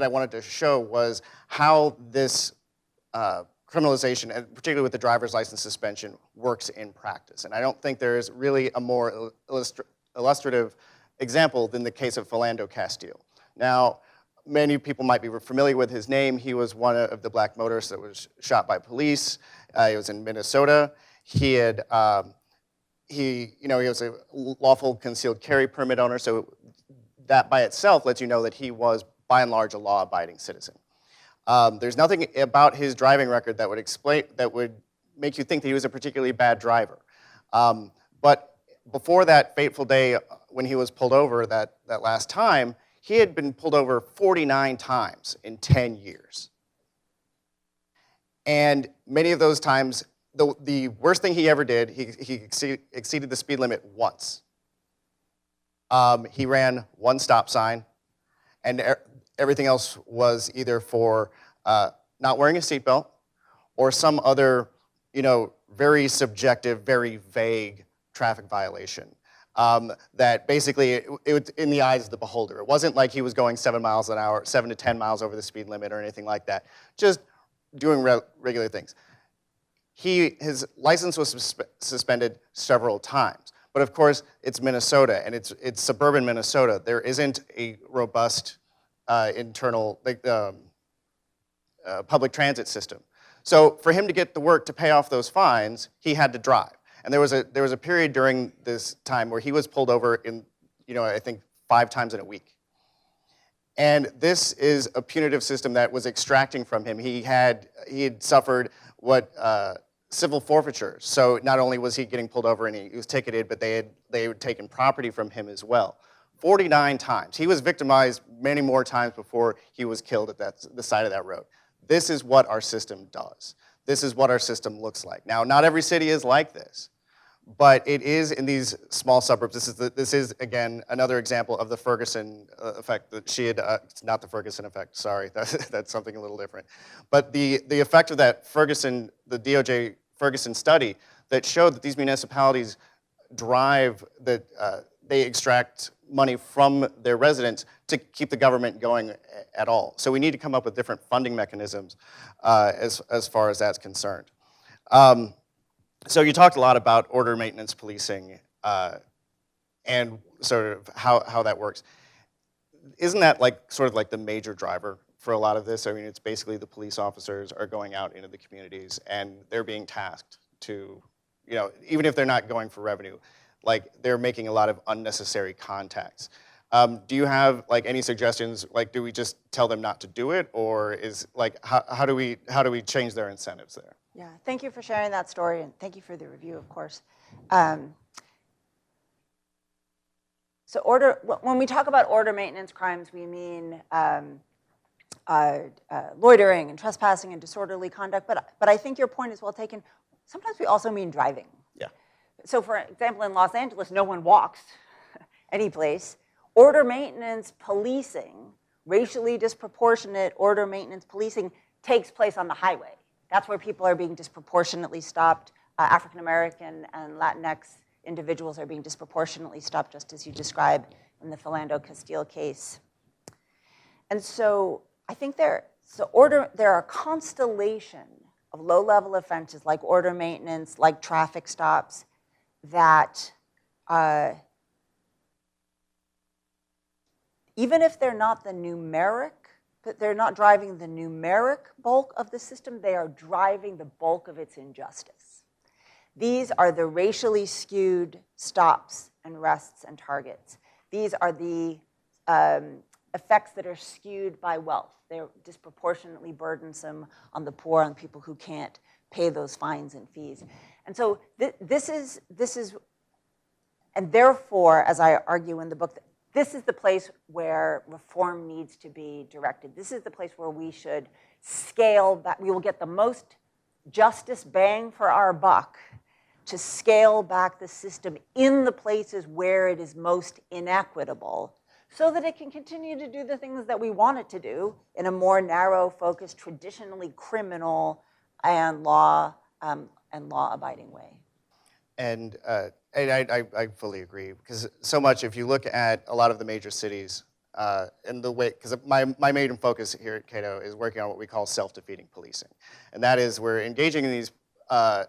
wanted to show, was how this criminalization, and particularly with the driver's license suspension, works in practice. And I don't think there is really a more illustrative example than the case of Philando Castile. Now, many people might be familiar with his name. He was one of the black motorists that was shot by police. He was in Minnesota. He was a lawful concealed carry permit owner, so that by itself lets you know that he was, by and large, a law-abiding citizen. There's nothing about his driving record that would make you think that he was a particularly bad driver. But before that fateful day when he was pulled over that last time, he had been pulled over 49 times in 10 years. And many of those times, the worst thing he ever did, he exceeded the speed limit once. He ran one stop sign, and everything else was either for not wearing a seatbelt or some other, very subjective, very vague traffic violation. That basically, it was in the eyes of the beholder. It wasn't like he was going 7 miles an hour, 7 to 10 miles over the speed limit or anything like that. Just doing regular things. His license was suspended several times. But of course, it's Minnesota, and it's suburban Minnesota. There isn't a robust internal public transit system. So for him to get the work to pay off those fines, he had to drive. And there was a period during this time where he was pulled over in, I think 5 times in a week. And this is a punitive system that was extracting from him. He had suffered civil forfeiture. So not only was he getting pulled over and he was ticketed, but they had taken property from him as well. 49 times. He was victimized many more times before he was killed at the side of that road. This is what our system does. This is what our system looks like. Now, not every city is like this, but it is in these small suburbs. This is again, another example of the Ferguson effect that she had, it's not the Ferguson effect, sorry, that's something a little different. But the effect of that Ferguson, the DOJ Ferguson study that showed that these municipalities they extract money from their residents to keep the government going at all. So we need to come up with different funding mechanisms as far as that's concerned. So you talked a lot about order maintenance policing and sort of how that works. Isn't that sort of the major driver for a lot of this? I mean, it's basically the police officers are going out into the communities and they're being tasked to, even if they're not going for revenue, they're making a lot of unnecessary contacts. Do you have any suggestions? Do we just tell them not to do it, or is how do we change their incentives there? Yeah, thank you for sharing that story, and thank you for the review, of course. So when we talk about order maintenance crimes, we mean loitering and trespassing and disorderly conduct, but I think your point is well taken. Sometimes we also mean driving. Yeah. So for example, in Los Angeles, no one walks any place. Order maintenance policing, racially disproportionate order maintenance policing takes place on the highway. That's where people are being disproportionately stopped. African American and Latinx individuals are being disproportionately stopped, just as you described in the Philando Castile case. And so I think there are a constellation of low-level offenses like order maintenance, like traffic stops, that even if they're not they're not driving the numeric bulk of the system, they are driving the bulk of its injustice. These are the racially skewed stops and arrests and targets. These are the effects that are skewed by wealth. They're disproportionately burdensome on the poor, on people who can't pay those fines and fees. And so this is, and therefore, as I argue in the book, this is the place where reform needs to be directed. This is the place where we should scale back. We will get the most justice bang for our buck to scale back the system in the places where it is most inequitable so that it can continue to do the things that we want it to do in a more narrow, focused, traditionally criminal and law-abiding way. And I fully agree, because so much, if you look at a lot of the major cities, and the way, because my main focus here at Cato is working on what we call self-defeating policing. And that is we're engaging in these,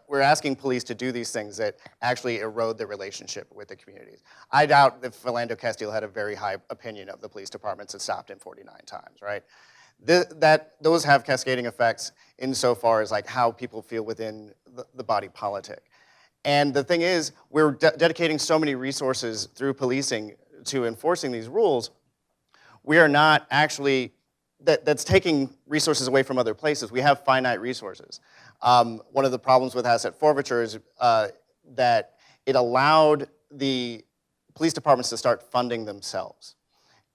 we're asking police to do these things that actually erode the relationship with the communities. I doubt that Philando Castile had a very high opinion of the police departments that stopped him 49 times, right? Those have cascading effects insofar as how people feel within the body politic. And the thing is, we're dedicating so many resources through policing to enforcing these rules, we are not actually, that's taking resources away from other places. We have finite resources. One of the problems with asset forfeiture is that it allowed the police departments to start funding themselves.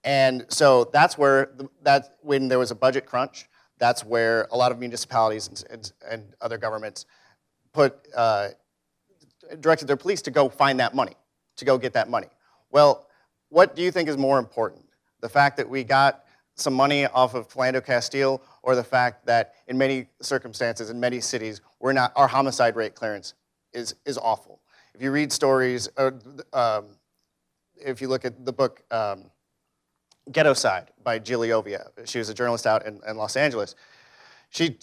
And so that's where, when there was a budget crunch, that's where a lot of municipalities and other governments directed their police to go find that money, to go get that money. Well, what do you think is more important? The fact that we got some money off of Philando Castile, or the fact that in many circumstances, in many cities, our homicide rate clearance is awful. If you read stories, if you look at the book Ghetto Side by Gigliovia, she was a journalist out in Los Angeles. She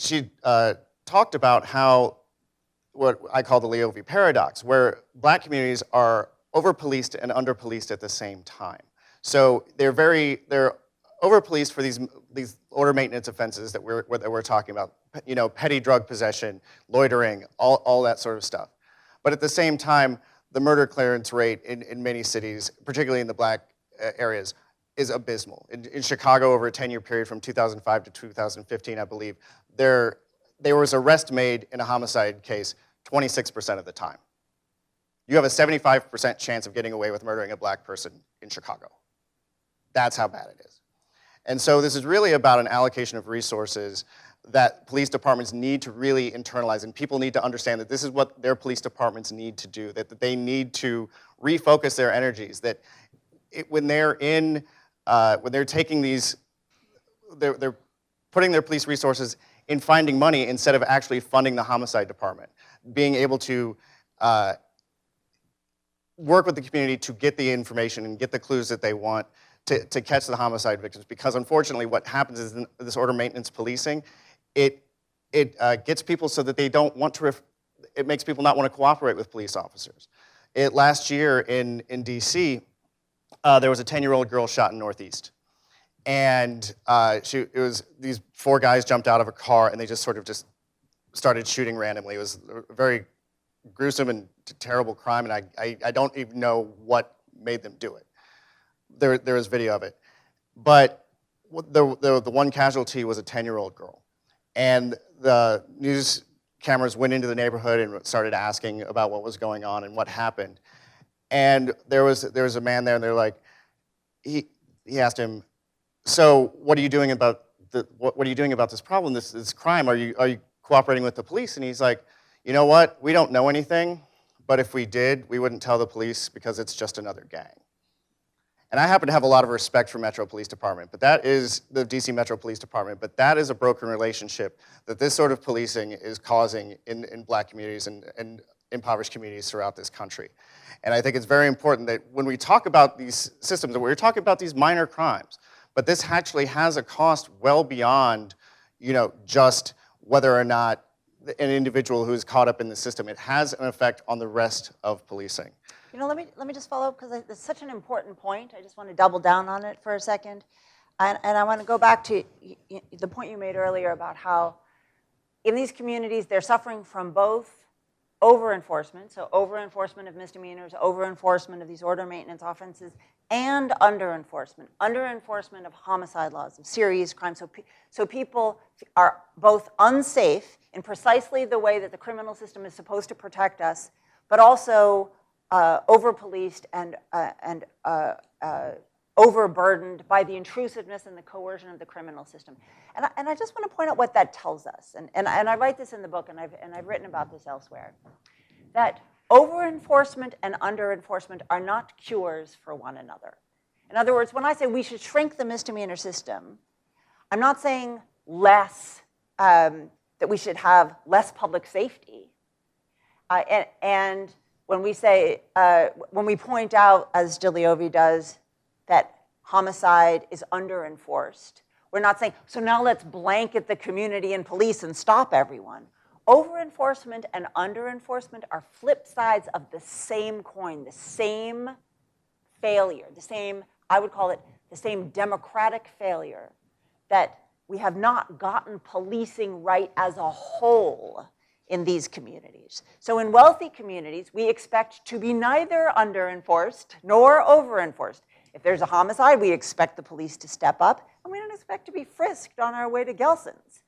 talked about how, what I call the Leovi paradox, where black communities are over-policed and under-policed at the same time. So they're over-policed for these order maintenance offenses that we're talking about, petty drug possession, loitering, all that sort of stuff. But at the same time, the murder clearance rate in many cities, particularly in the black areas, is abysmal. In Chicago, over a 10-year period from 2005 to 2015, I believe, there was arrest made in a homicide case 26% of the time. You have a 75% chance of getting away with murdering a black person in Chicago. That's how bad it is. And so this is really about an allocation of resources that police departments need to really internalize, and people need to understand that this is what their police departments need to do, that they need to refocus their energies, that when they're taking these, they're putting their police resources in finding money instead of actually funding the homicide department, being able to work with the community to get the information and get the clues that they want to catch the homicide victims. Because unfortunately what happens is in this order maintenance policing, it gets people so that they don't want to, it makes people not want to cooperate with police officers. Last year in DC, there was a 10-year-old girl shot in Northeast. And these 4 guys jumped out of a car and they just started shooting randomly. It was a very gruesome and terrible crime, and I don't even know what made them do it. There is video of it. But the one casualty was a 10-year-old girl. And the news cameras went into the neighborhood and started asking about what was going on and what happened. And there was a man there, and they're like, he asked him, so what are you doing about this problem, this crime? Are you cooperating with the police? And he's like, you know what? We don't know anything, but if we did, we wouldn't tell the police because it's just another gang. And I happen to have a lot of respect for Metro Police Department, but that is the DC Metro Police Department, but that is a broken relationship that this sort of policing is causing in black communities and impoverished communities throughout this country. And I think it's very important that when we talk about these systems, we're talking about these minor crimes, but this actually has a cost well beyond, just whether or not an individual who is caught up in the system. It has an effect on the rest of policing. Let me just follow up, because it's such an important point. I just want to double down on it for a second. And I want to go back to the point you made earlier about how in these communities, they're suffering from both over-enforcement, so over-enforcement of misdemeanors, over-enforcement of these order maintenance offenses, and under-enforcement of homicide laws, of serious crimes. So people are both unsafe in precisely the way that the criminal system is supposed to protect us, but also over-policed and overburdened by the intrusiveness and the coercion of the criminal system. And I just want to point out what that tells us. And I write this in the book, and I've written about this elsewhere, that over-enforcement and under-enforcement are not cures for one another. In other words, when I say we should shrink the misdemeanor system, I'm not saying less, that we should have less public safety. And when we say, when we point out, as Gigliovi does, that homicide is under-enforced, we're not saying, so now let's blanket the community and police and stop everyone. Over-enforcement and under-enforcement are flip sides of the same coin, the same failure, the same, I would call it, the same democratic failure, that we have not gotten policing right as a whole in these communities. So in wealthy communities, we expect to be neither under-enforced nor over-enforced. If there's a homicide, we expect the police to step up, and we don't expect to be frisked on our way to Gelson's.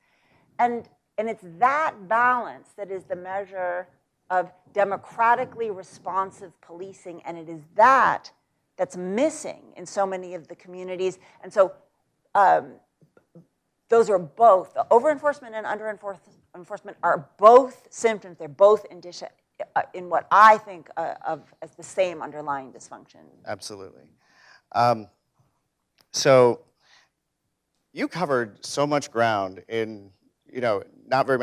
And it's that balance that is the measure of democratically responsive policing, and it is that that's missing in so many of the communities. And so those are both, the over-enforcement and under-enforcement are both symptoms, they're both indicia in what I think of as the same underlying dysfunction. Absolutely. So you covered so much ground in, not very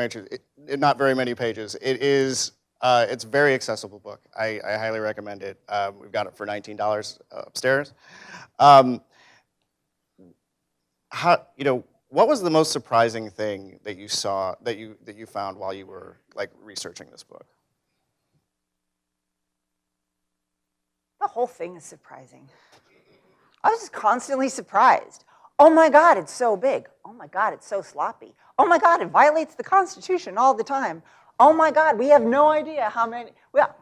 many pages. It's a very accessible book. I highly recommend it. We've got it for $19 upstairs. What was the most surprising thing that you saw, that you found while you were researching this book? The whole thing is surprising. I was just constantly surprised. Oh my God, it's so big. Oh my God, it's so sloppy. Oh my God, it violates the Constitution all the time. Oh my God, we have no idea how many.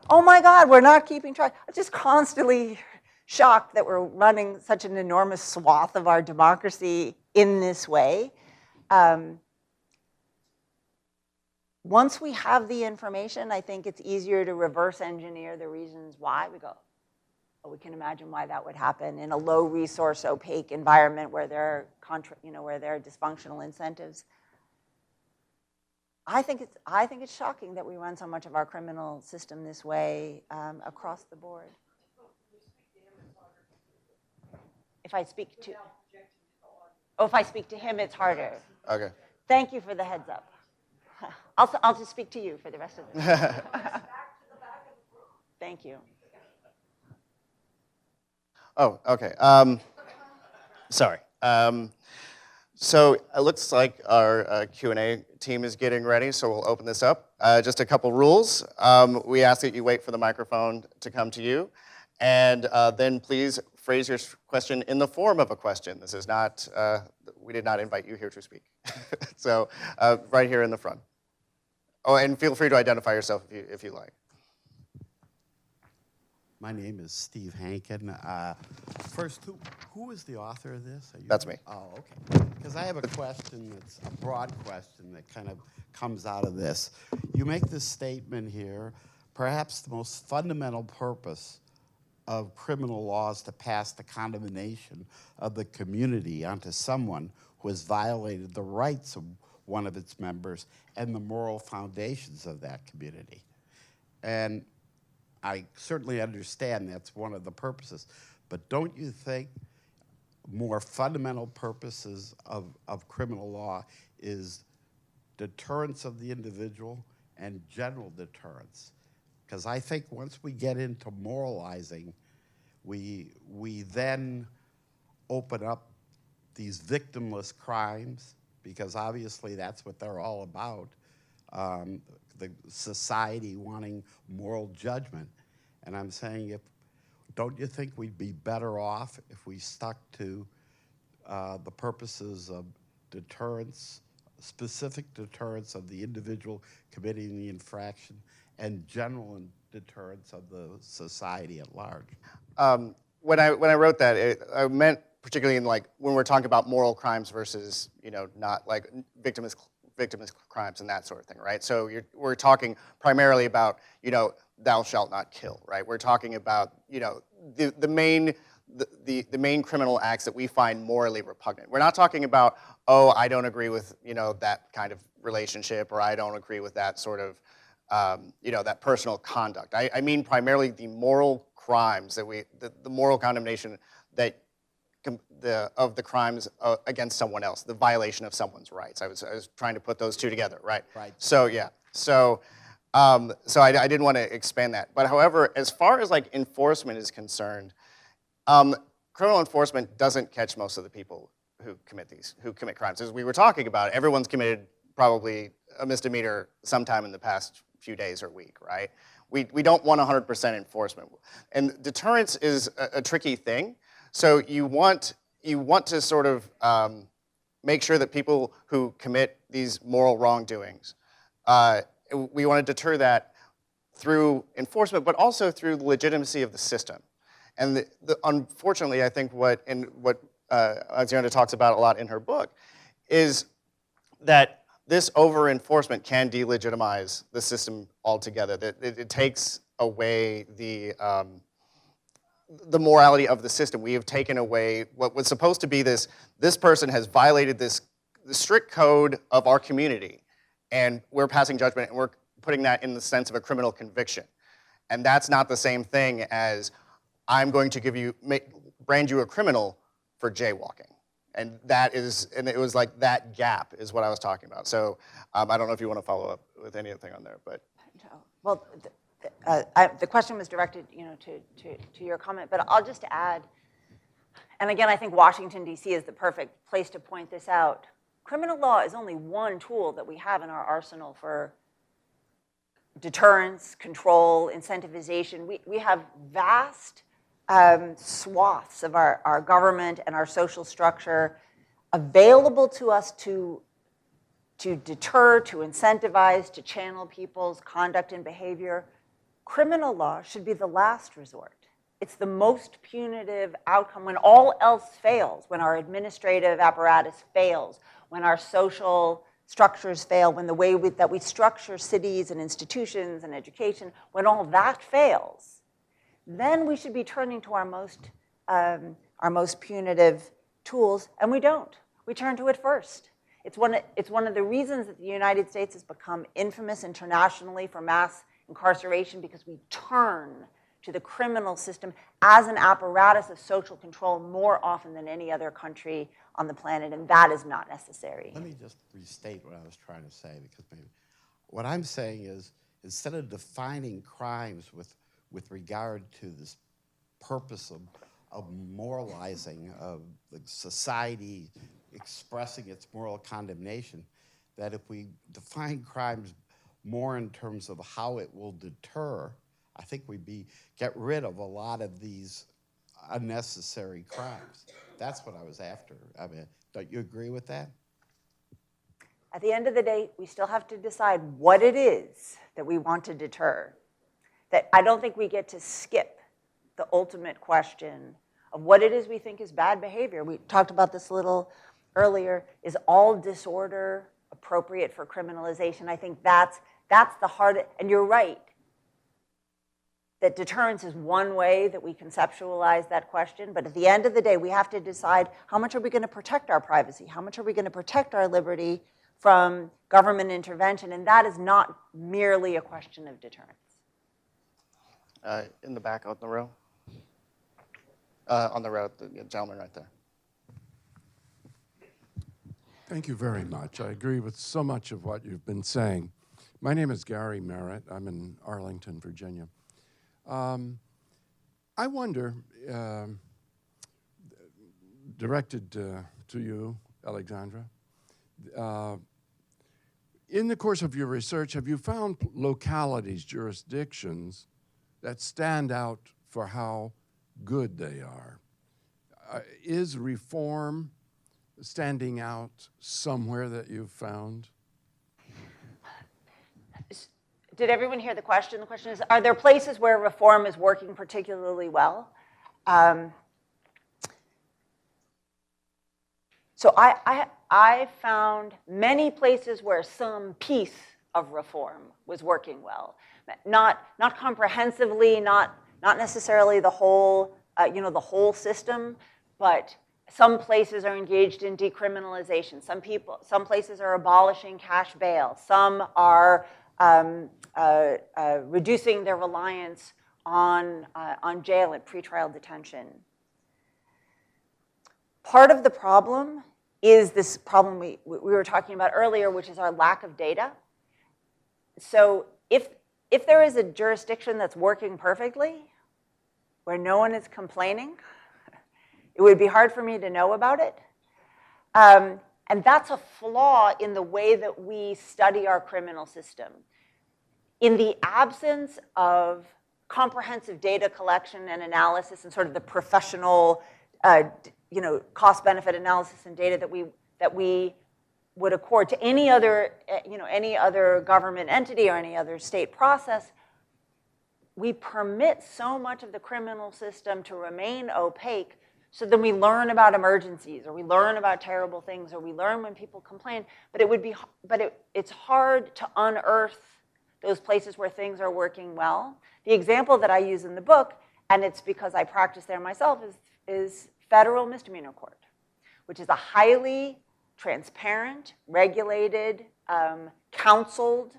Oh my God, we're not keeping track. I'm just constantly shocked that we're running such an enormous swath of our democracy in this way. Once we have the information, I think it's easier to reverse engineer the reasons why. We go, oh, we can imagine why that would happen in a low resource, opaque environment where there are where there are dysfunctional incentives. I think it's shocking that we run so much of our criminal system this way across the board. If I speak to him, it's harder. Okay. Thank you for the heads up. I'll just speak to you for the rest of the day. Thank you. Oh, okay. Sorry. So it looks like our Q&A team is getting ready, so we'll open this up. Just a couple rules. We ask that you wait for the microphone to come to you, and then please phrase your question in the form of a question. This is not, we did not invite you here to speak. So right here in the front. Oh, and feel free to identify yourself if you like. My name is Steve Hankin. First, who is the author of this? That's me. Oh, okay. Because I have a question that's a broad question that kind of comes out of this. You make this statement here, perhaps the most fundamental purpose of criminal laws to pass the condemnation of the community onto someone who has violated the rights of one of its members and the moral foundations of that community. And I certainly understand that's one of the purposes, but don't you think more fundamental purposes of criminal law is deterrence of the individual and general deterrence? Because I think once we get into moralizing, we then open up these victimless crimes, because obviously that's what they're all about. The society wanting moral judgment. And I'm saying, don't you think we'd be better off if we stuck to the purposes of deterrence, specific deterrence of the individual committing the infraction, and general deterrence of the society at large? When I wrote that, I meant particularly in when we're talking about moral crimes versus not like victimless crimes and that sort of thing, right? So we're talking primarily about thou shalt not kill, right? We're talking about the main criminal acts that we find morally repugnant. We're not talking about, oh, I don't agree with that kind of relationship, or I don't agree with that sort of that personal conduct. I mean primarily the moral crimes that the moral condemnation that of the crimes against someone else, the violation of someone's rights. I was trying to put those two together, right? Right. So yeah, so I didn't want to expand that. But however, as far as enforcement is concerned, criminal enforcement doesn't catch most of the people who commit crimes. As we were talking about, everyone's committed probably a misdemeanor sometime in the past few days or week, right? We don't want 100% enforcement, and deterrence is a tricky thing. So you want to sort of make sure that people who commit these moral wrongdoings, we want to deter that through enforcement, but also through the legitimacy of the system. And unfortunately, I think what Alexandra talks about a lot in her book is that this over-enforcement can delegitimize the system altogether. That it takes away the morality of the system. We have taken away what was supposed to be this person has violated the strict code of our community, and we're passing judgment, and we're putting that in the sense of a criminal conviction. And that's not the same thing as I'm going to brand you a criminal for jaywalking. And it was like that gap is what I was talking about. So I don't know if you want to follow up with anything on there, but. No. Well, the question was directed, to your comment, but I'll just add, and again, I think Washington, D.C. is the perfect place to point this out. Criminal law is only one tool that we have in our arsenal for deterrence, control, incentivization. We have vast swaths of our government and our social structure available to us to deter, to incentivize, to channel people's conduct and behavior. Criminal law should be the last resort. It's the most punitive outcome when all else fails, when our administrative apparatus fails, when our social structures fail, when the way that we structure cities and institutions and education, when all that fails, then we should be turning to our most punitive tools, and we don't. We turn to it first. It's one of the reasons that the United States has become infamous internationally for mass incarceration, because we turn to the criminal system as an apparatus of social control more often than any other country on the planet, and that is not necessary. Let me just restate what I was trying to say, because maybe what I'm saying is, instead of defining crimes with regard to this purpose of moralizing, of the society expressing its moral condemnation, that if we define crimes more in terms of how it will deter, I think we'd get rid of a lot of these unnecessary crimes. That's what I was after. I mean, don't you agree with that? At the end of the day, we still have to decide what it is that we want to deter. That I don't think we get to skip the ultimate question of what it is we think is bad behavior. We talked about this a little earlier. Is all disorder appropriate for criminalization? I think that's the hard, and you're right, that deterrence is one way that we conceptualize that question, but at the end of the day, we have to decide how much are we going to protect our privacy? How much are we going to protect our liberty from government intervention? And that is not merely a question of deterrence. In the back on the row. On the row, the gentleman right there. Thank you very much. I agree with so much of what you've been saying. My name is Gary Merritt. I'm in Arlington, Virginia. I wonder, directed to you, Alexandra, in the course of your research, have you found localities, jurisdictions that stand out for how good they are? Is reform standing out somewhere that you've found? Did everyone hear the question? The question is, are there places where reform is working particularly well? So I found many places where some piece of reform was working well. Not comprehensively, not necessarily the whole, the whole system, but some places are engaged in decriminalization. Some places are abolishing cash bail. Some are reducing their reliance on jail and pretrial detention. Part of the problem is this problem we were talking about earlier, which is our lack of data. So if there is a jurisdiction that's working perfectly, where no one is complaining, it would be hard for me to know about it. And that's a flaw in the way that we study our criminal system. In the absence of comprehensive data collection and analysis and sort of the professional, cost-benefit analysis and data that we would accord to any other government entity or any other state process, we permit so much of the criminal system to remain opaque. So then we learn about emergencies, or we learn about terrible things, or we learn when people complain. But it's hard to unearth those places where things are working well. The example that I use in the book, and it's because I practice there myself, is federal misdemeanor court, which is a highly transparent, regulated, counseled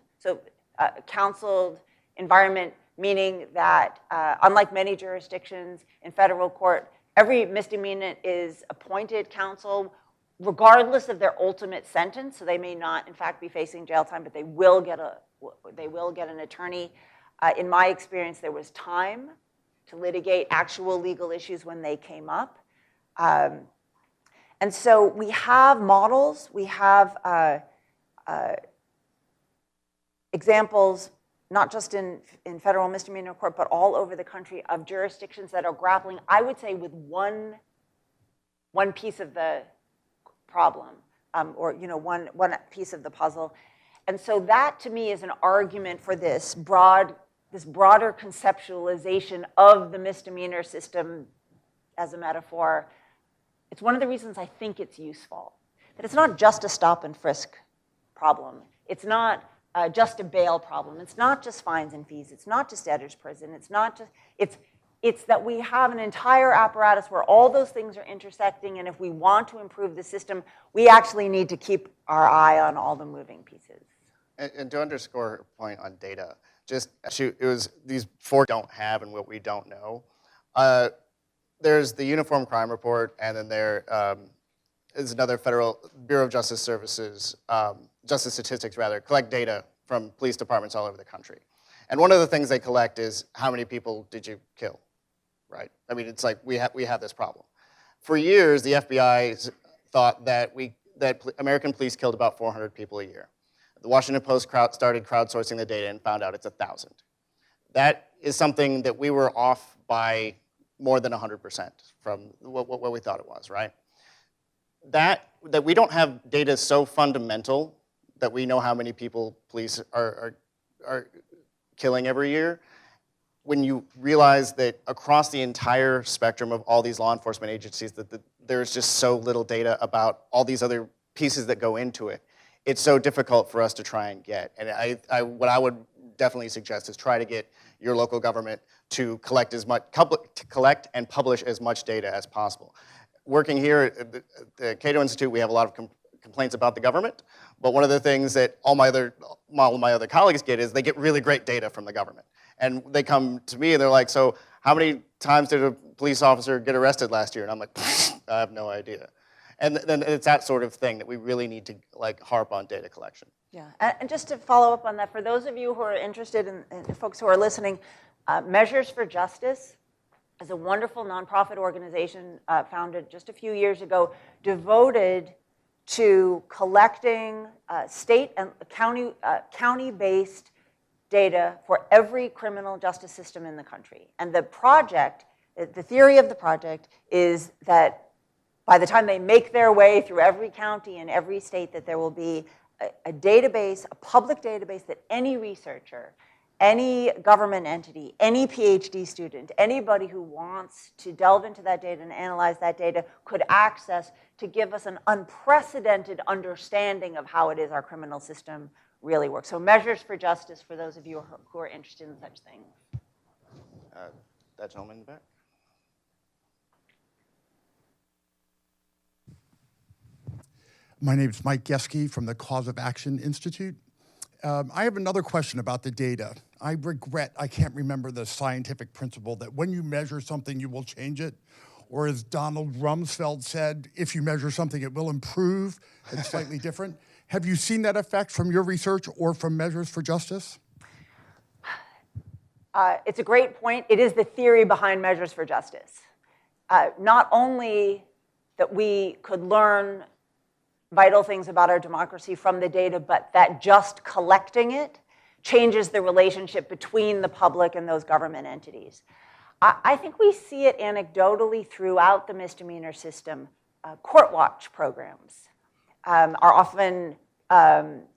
environment, meaning that unlike many jurisdictions in federal court, every misdemeanor is appointed counsel regardless of their ultimate sentence, so they may not, in fact, be facing jail time, but they will get an attorney. In my experience, there was time to litigate actual legal issues when they came up. And so we have models, we have examples, not just in federal misdemeanor court, but all over the country of jurisdictions that are grappling, I would say, with one piece of the problem, or one piece of the puzzle. And so that, to me, is an argument for this broader conceptualization of the misdemeanor system as a metaphor. It's one of the reasons I think it's useful. That it's not just a stop and frisk problem. It's not just a bail problem. It's not just fines and fees. It's not just debtor's prison. It's not just, it's that we have an entire apparatus where all those things are intersecting, and if we want to improve the system, we actually need to keep our eye on all the moving pieces. And to underscore her point on data, it was these four don't have and what we don't know. There's the Uniform Crime Report, and then there is another federal Bureau of Justice Services, Justice Statistics rather, collect data from police departments all over the country. And one of the things they collect is how many people did you kill, right? I mean, it's like we have this problem. For years, the FBI thought that American police killed about 400 people a year. The Washington Post started crowdsourcing the data and found out it's 1,000. That is something that we were off by more than 100% from what we thought it was, right? That we don't have data so fundamental that we know how many people police are killing every year. When you realize that across the entire spectrum of all these law enforcement agencies, that there's just so little data about all these other pieces that go into it, it's so difficult for us to try and get. And what I would definitely suggest is try to get your local government to collect and publish as much data as possible. Working here at the Cato Institute, we have a lot of complaints about the government, but one of the things that all my other colleagues get is they get really great data from the government. And they come to me and they're like, so how many times did a police officer get arrested last year? And I'm like, I have no idea. And then it's that sort of thing that we really need to harp on data collection. Yeah, and just to follow up on that, for those of you who are interested and folks who are listening, Measures for Justice is a wonderful nonprofit organization founded just a few years ago, devoted to collecting state and county-based data for every criminal justice system in the country. And the project, the theory of the project is that by the time they make their way through every county and every state, that there will be a database, a public database that any researcher, any government entity, any PhD student, anybody who wants to delve into that data and analyze that data could access to give us an unprecedented understanding of how it is our criminal system really works. So Measures for Justice, for those of you who are interested in such things. That gentleman in the back. My name is Mike Geske from the Cause of Action Institute. I have another question about the data. I regret I can't remember the scientific principle that when you measure something, you will change it. Or as Donald Rumsfeld said, if you measure something, it will improve and slightly different. Have you seen that effect from your research or from Measures for Justice? It's a great point. It is the theory behind Measures for Justice. Not only that we could learn vital things about our democracy from the data, but that just collecting it changes the relationship between the public and those government entities. I think we see it anecdotally throughout the misdemeanor system. Court watch programs are often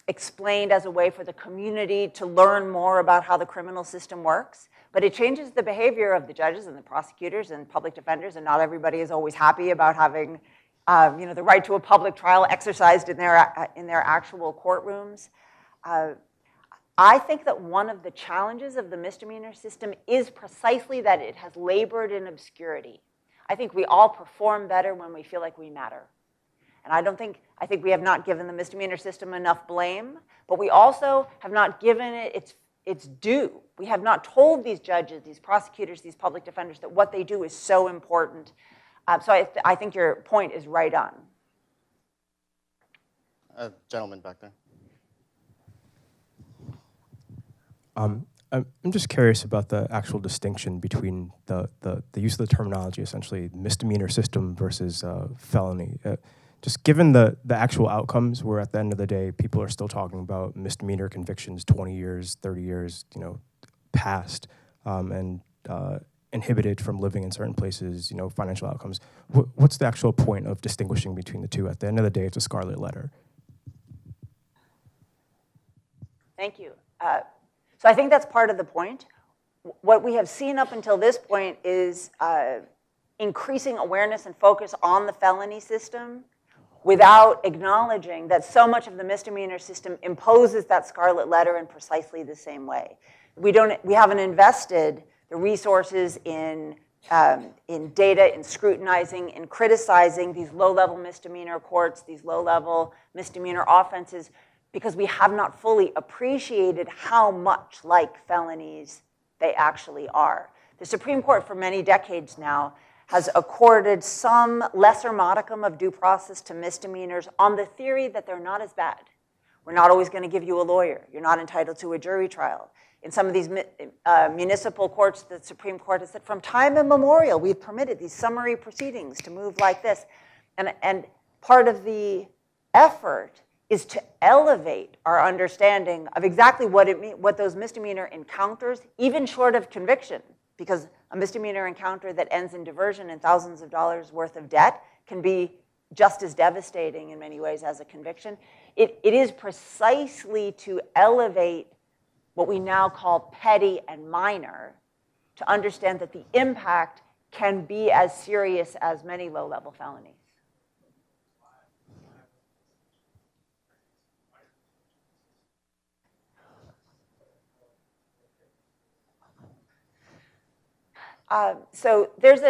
explained as a way for the community to learn more about how the criminal system works, but it changes the behavior of the judges and the prosecutors and public defenders, and not everybody is always happy about having the right to a public trial exercised in their actual courtrooms. I think that one of the challenges of the misdemeanor system is precisely that it has labored in obscurity. I think we all perform better when we feel like we matter. And I think we have not given the misdemeanor system enough blame, but we also have not given it its due. We have not told these judges, these prosecutors, these public defenders that what they do is so important. So I think your point is right on. Gentleman back there. I'm just curious about the actual distinction between the use of the terminology, essentially misdemeanor system versus felony. Just given the actual outcomes, where at the end of the day, people are still talking about misdemeanor convictions 20 years, 30 years, past, and inhibited from living in certain places, financial outcomes. What's the actual point of distinguishing between the two? At the end of the day, it's a scarlet letter. Thank you. So I think that's part of the point. What we have seen up until this point is increasing awareness and focus on the felony system without acknowledging that so much of the misdemeanor system imposes that scarlet letter in precisely the same way. We haven't invested the resources in data, in scrutinizing, in criticizing these low-level misdemeanor courts, these low-level misdemeanor offenses, because we have not fully appreciated how much like felonies they actually are. The Supreme Court, for many decades now, has accorded some lesser modicum of due process to misdemeanors on the theory that they're not as bad. We're not always going to give you a lawyer. You're not entitled to a jury trial. In some of these municipal courts, the Supreme Court has said, from time immemorial, we've permitted these summary proceedings to move like this. And part of the effort is to elevate our understanding of exactly what those misdemeanor encounters, even short of conviction, because a misdemeanor encounter that ends in diversion and thousands of dollars worth of debt can be just as devastating in many ways as a conviction. It is precisely to elevate what we now call petty and minor to understand that the impact can be as serious as many low-level felonies. So there's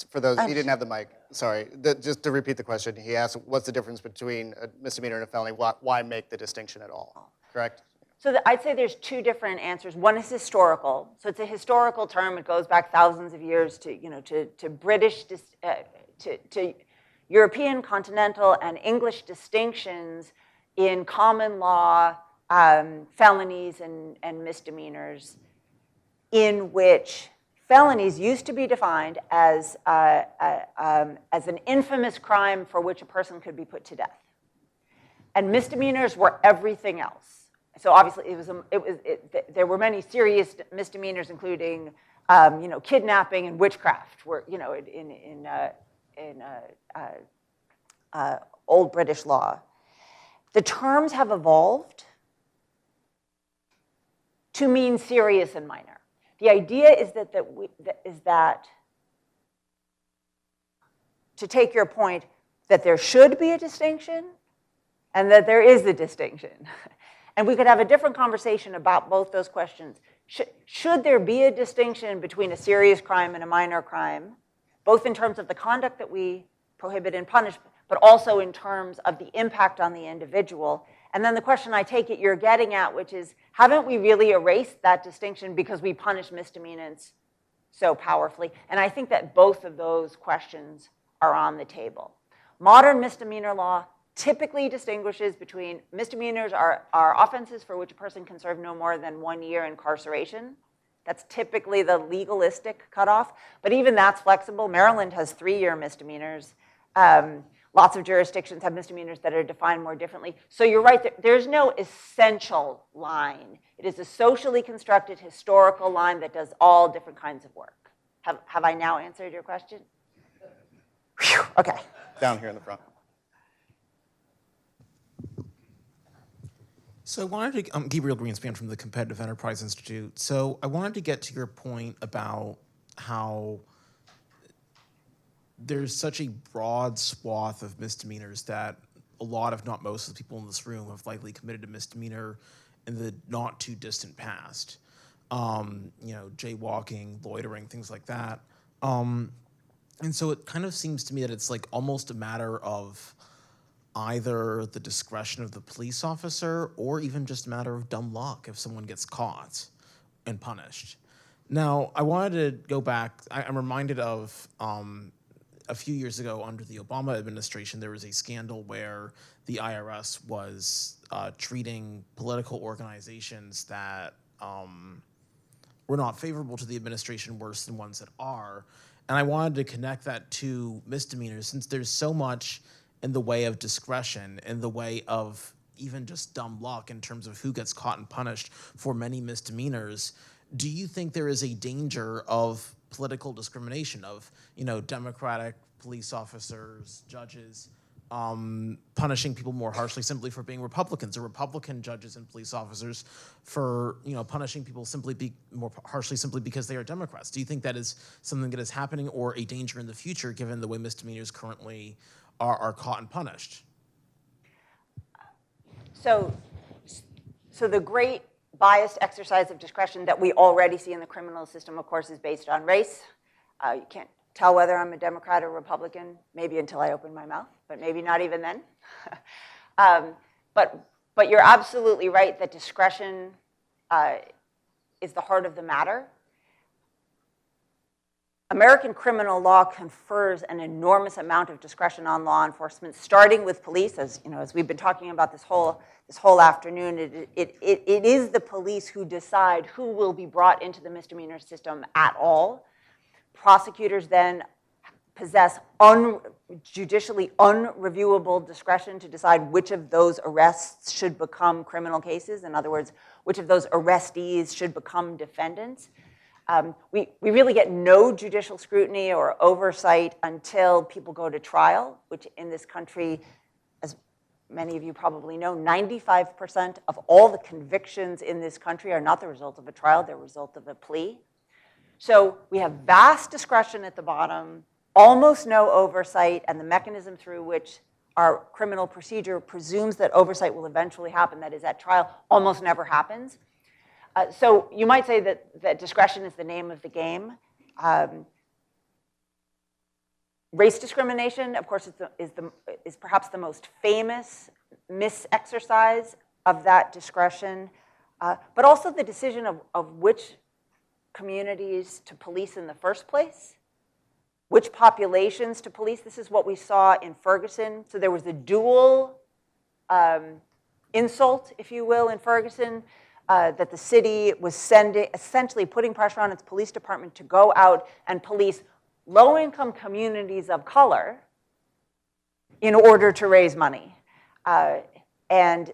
For those, he didn't have the mic, sorry. Just to repeat the question, he asked, what's the difference between a misdemeanor and a felony? Why make the distinction at all, correct? So I'd say there's two different answers. One is historical. So it's a historical term. It goes back thousands of years to British, to European, continental, and English distinctions in common law, felonies and misdemeanors, in which felonies used to be defined as an infamous crime for which a person could be put to death. And misdemeanors were everything else. So obviously there were many serious misdemeanors, including kidnapping and witchcraft, were in old British law. The terms have evolved to mean serious and minor. The idea is that, to take your point, that there should be a distinction and that there is a distinction. And we could have a different conversation about both those questions. Should there be a distinction between a serious crime and a minor crime, both in terms of the conduct that we prohibit and punish, but also in terms of the impact on the individual? And then the question I take it you're getting at, which is, haven't we really erased that distinction because we punish misdemeanors so powerfully? And I think that both of those questions are on the table. Modern misdemeanor law typically distinguishes between misdemeanors are offenses for which a person can serve no more than 1 year incarceration. That's typically the legalistic cutoff, but even that's flexible. Maryland has 3-year misdemeanors. Lots of jurisdictions have misdemeanors that are defined more differently. So you're right, there's no essential line. It is a socially constructed historical line that does all different kinds of work. Have I now answered your question? Whew, okay. Down here in the front. So I wanted to, Gabriel Greenspan from the Competitive Enterprise Institute. So I wanted to get to your point about how there's such a broad swath of misdemeanors that a lot, if not most, of the people in this room have likely committed a misdemeanor in the not too distant past. Jaywalking, loitering, things like that. And so it kind of seems to me that it's like almost a matter of either the discretion of the police officer or even just a matter of dumb luck if someone gets caught and punished. Now, I wanted to go back. I'm reminded of a few years ago under the Obama administration, there was a scandal where the IRS was treating political organizations that were not favorable to the administration worse than ones that are. And I wanted to connect that to misdemeanors, since there's so much in the way of discretion, in the way of even just dumb luck in terms of who gets caught and punished for many misdemeanors. Do you think there is a danger of political discrimination, of, you know, Democratic police officers, judges, punishing people more harshly simply for being Republicans, or Republican judges and police officers for, you know, punishing people more harshly simply because they are Democrats? Do you think that is something that is happening, or a danger in the future given the way misdemeanors currently are caught and punished? So the great biased exercise of discretion that we already see in the criminal system, of course, is based on race. You can't tell whether I'm a Democrat or Republican, maybe until I open my mouth, but maybe not even then. But you're absolutely right that discretion is the heart of the matter. American criminal law confers an enormous amount of discretion on law enforcement, starting with police, as you know, as we've been talking about this whole afternoon. It is the police who decide who will be brought into the misdemeanor system at all. Prosecutors then possess judicially unreviewable discretion to decide which of those arrests should become criminal cases. In other words, which of those arrestees should become defendants. We really get no judicial scrutiny or oversight until people go to trial, which in this country, as many of you probably know, 95% of all the convictions in this country are not the result of a trial, they're a result of a plea. So we have vast discretion at the bottom, almost no oversight, and the mechanism through which our criminal procedure presumes that oversight will eventually happen, that is at trial, almost never happens. So you might say that discretion is the name of the game. Race discrimination, of course, is perhaps the most famous misexercise of that discretion, but also the decision of which communities to police in the first place, which populations to police. This is what we saw in Ferguson. So there was a dual insult, if you will, in Ferguson, that the city was essentially putting pressure on its police department to go out and police low-income communities of color in order to raise money. And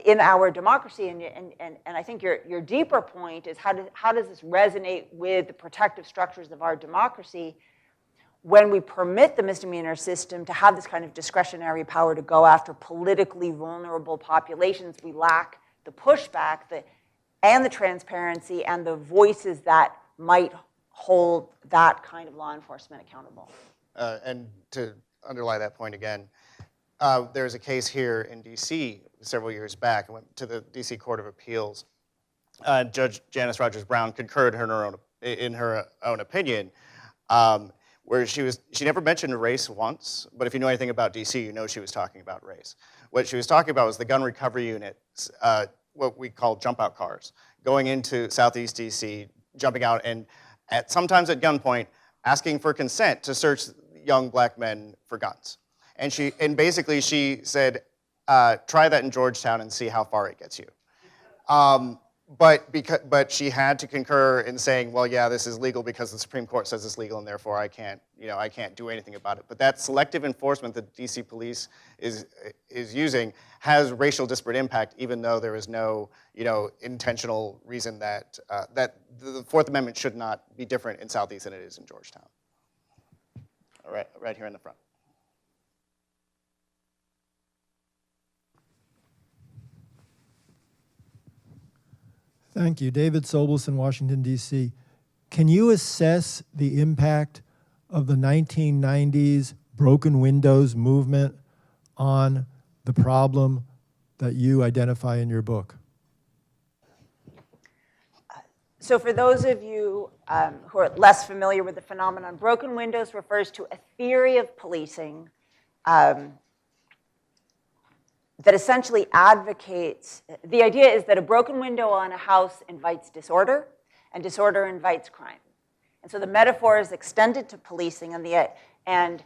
in our democracy, and I think your deeper point is how does this resonate with the protective structures of our democracy when we permit the misdemeanor system to have this kind of discretionary power to go after politically vulnerable populations? We lack the pushback and the transparency and the voices that might hold that kind of law enforcement accountable. And to underlie that point again, there's a case here in DC several years back. I went to the DC Court of Appeals. Judge Janice Rogers Brown concurred in her own opinion, where she never mentioned race once, but if you know anything about DC, you know she was talking about race. What she was talking about was the gun recovery units, what we call jump out cars, going into Southeast DC, jumping out, and sometimes at gunpoint, asking for consent to search young black men for guns. And basically she said, try that in Georgetown and see how far it gets you. But she had to concur in saying, well, yeah, this is legal because the Supreme Court says it's legal, and therefore I can't do anything about it. But that selective enforcement that DC police is using has racial disparate impact, even though there is no intentional reason that the Fourth Amendment should not be different in Southeast than it is in Georgetown. All right, right here in the front. Thank you. David Sobelson, Washington, D.C. Can you assess the impact of the 1990s broken windows movement on the problem that you identify in your book? So for those of you who are less familiar with the phenomenon, broken windows refers to a theory of policing that essentially advocates, the idea is that a broken window on a house invites disorder, and disorder invites crime. And so the metaphor is extended to policing, and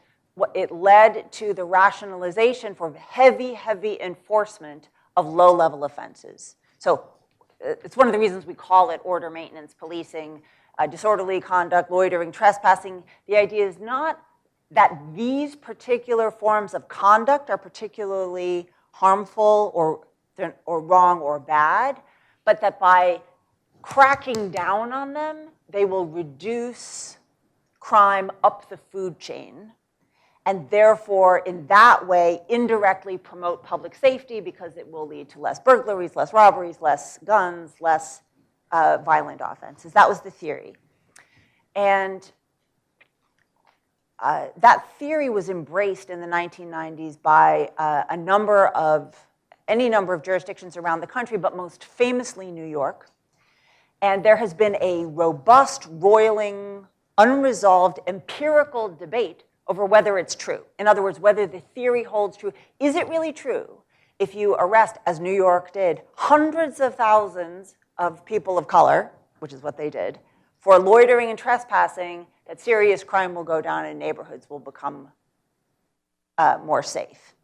it led to the rationalization for heavy, heavy enforcement of low-level offenses. So it's one of the reasons we call it order maintenance policing, disorderly conduct, loitering, trespassing. The idea is not that these particular forms of conduct are particularly harmful or wrong or bad, but that by cracking down on them, they will reduce crime up the food chain, and therefore, in that way, indirectly promote public safety because it will lead to less burglaries, less robberies, less guns, less violent offenses. That was the theory. And that theory was embraced in the 1990s by any number of jurisdictions around the country, but most famously New York. And there has been a robust, roiling, unresolved empirical debate over whether it's true. In other words, whether the theory holds true. Is it really true if you arrest, as New York did, hundreds of thousands of people of color, which is what they did, for loitering and trespassing, that serious crime will go down and neighborhoods will become more safe?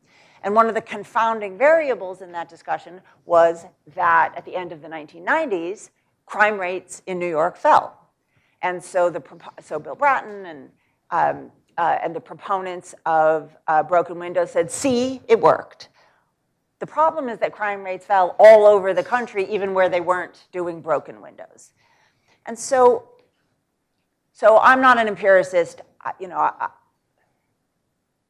And one of the confounding variables in that discussion was that at the end of the 1990s, crime rates in New York fell. And so, Bill Bratton and the proponents of broken windows said, see, it worked. The problem is that crime rates fell all over the country, even where they weren't doing broken windows. And so I'm not an empiricist.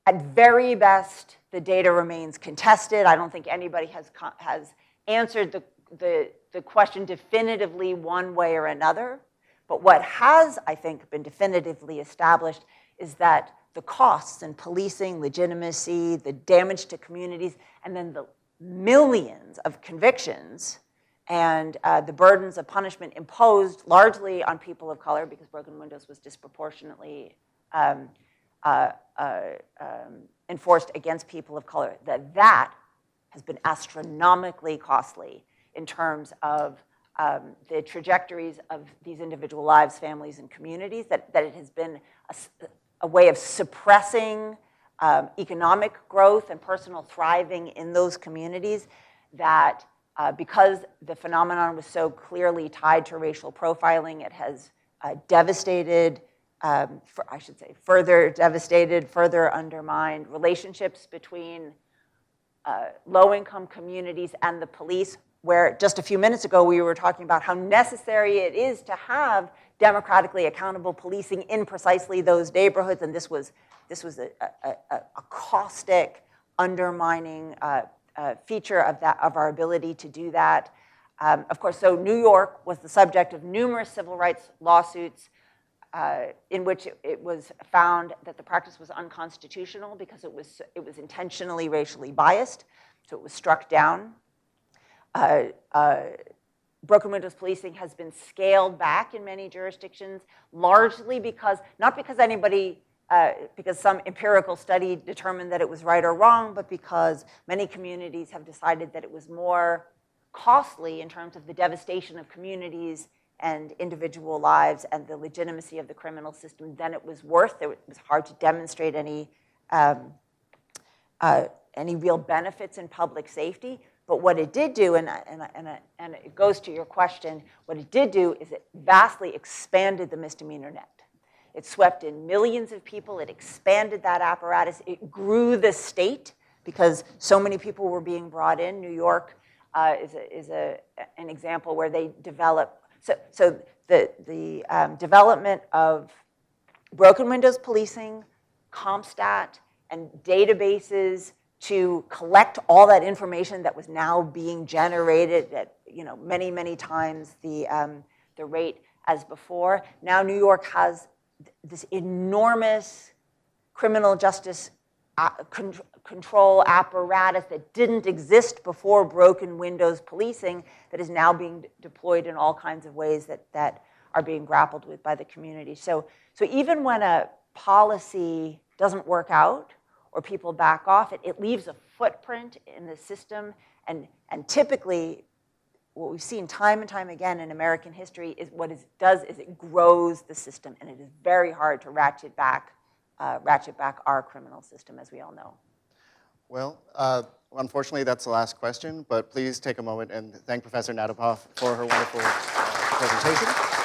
At very best, the data remains contested. I don't think anybody has answered the question definitively one way or another. But what has, I think, been definitively established is that the costs in policing, legitimacy, the damage to communities, and then the millions of convictions and the burdens of punishment imposed largely on people of color, because broken windows was disproportionately enforced against people of color, that has been astronomically costly in terms of the trajectories of these individual lives, families, and communities, that it has been a way of suppressing economic growth and personal thriving in those communities, that because the phenomenon was so clearly tied to racial profiling, it has devastated, further devastated, further undermined relationships between low-income communities and the police, where just a few minutes ago we were talking about how necessary it is to have democratically accountable policing in precisely those neighborhoods, and this was a caustic, undermining feature of our ability to do that. Of course, so New York was the subject of numerous civil rights lawsuits in which it was found that the practice was unconstitutional because it was intentionally racially biased, so it was struck down. Broken windows policing has been scaled back in many jurisdictions, largely because, not because because some empirical study determined that it was right or wrong, but because many communities have decided that it was more costly in terms of the devastation of communities and individual lives and the legitimacy of the criminal system than it was worth. It was hard to demonstrate any real benefits in public safety. But what it did do, and it goes to your question, what it did do is it vastly expanded the misdemeanor net. It swept in millions of people. It expanded that apparatus. It grew the state because so many people were being brought in. New York is an example where they develop. So the development of broken windows policing, CompStat, and databases to collect all that information that was now being generated at many, many times the rate as before. Now New York has this enormous criminal justice control apparatus that didn't exist before broken windows policing, that is now being deployed in all kinds of ways that are being grappled with by the community. So even when a policy doesn't work out or people back off, it leaves a footprint in the system. And typically, what we've seen time and time again in American history is what it does is it grows the system, and it is very hard to ratchet back ratchet back our criminal system, as we all know. Well, unfortunately, that's the last question, but please take a moment and thank Professor Natapoff for her wonderful presentation.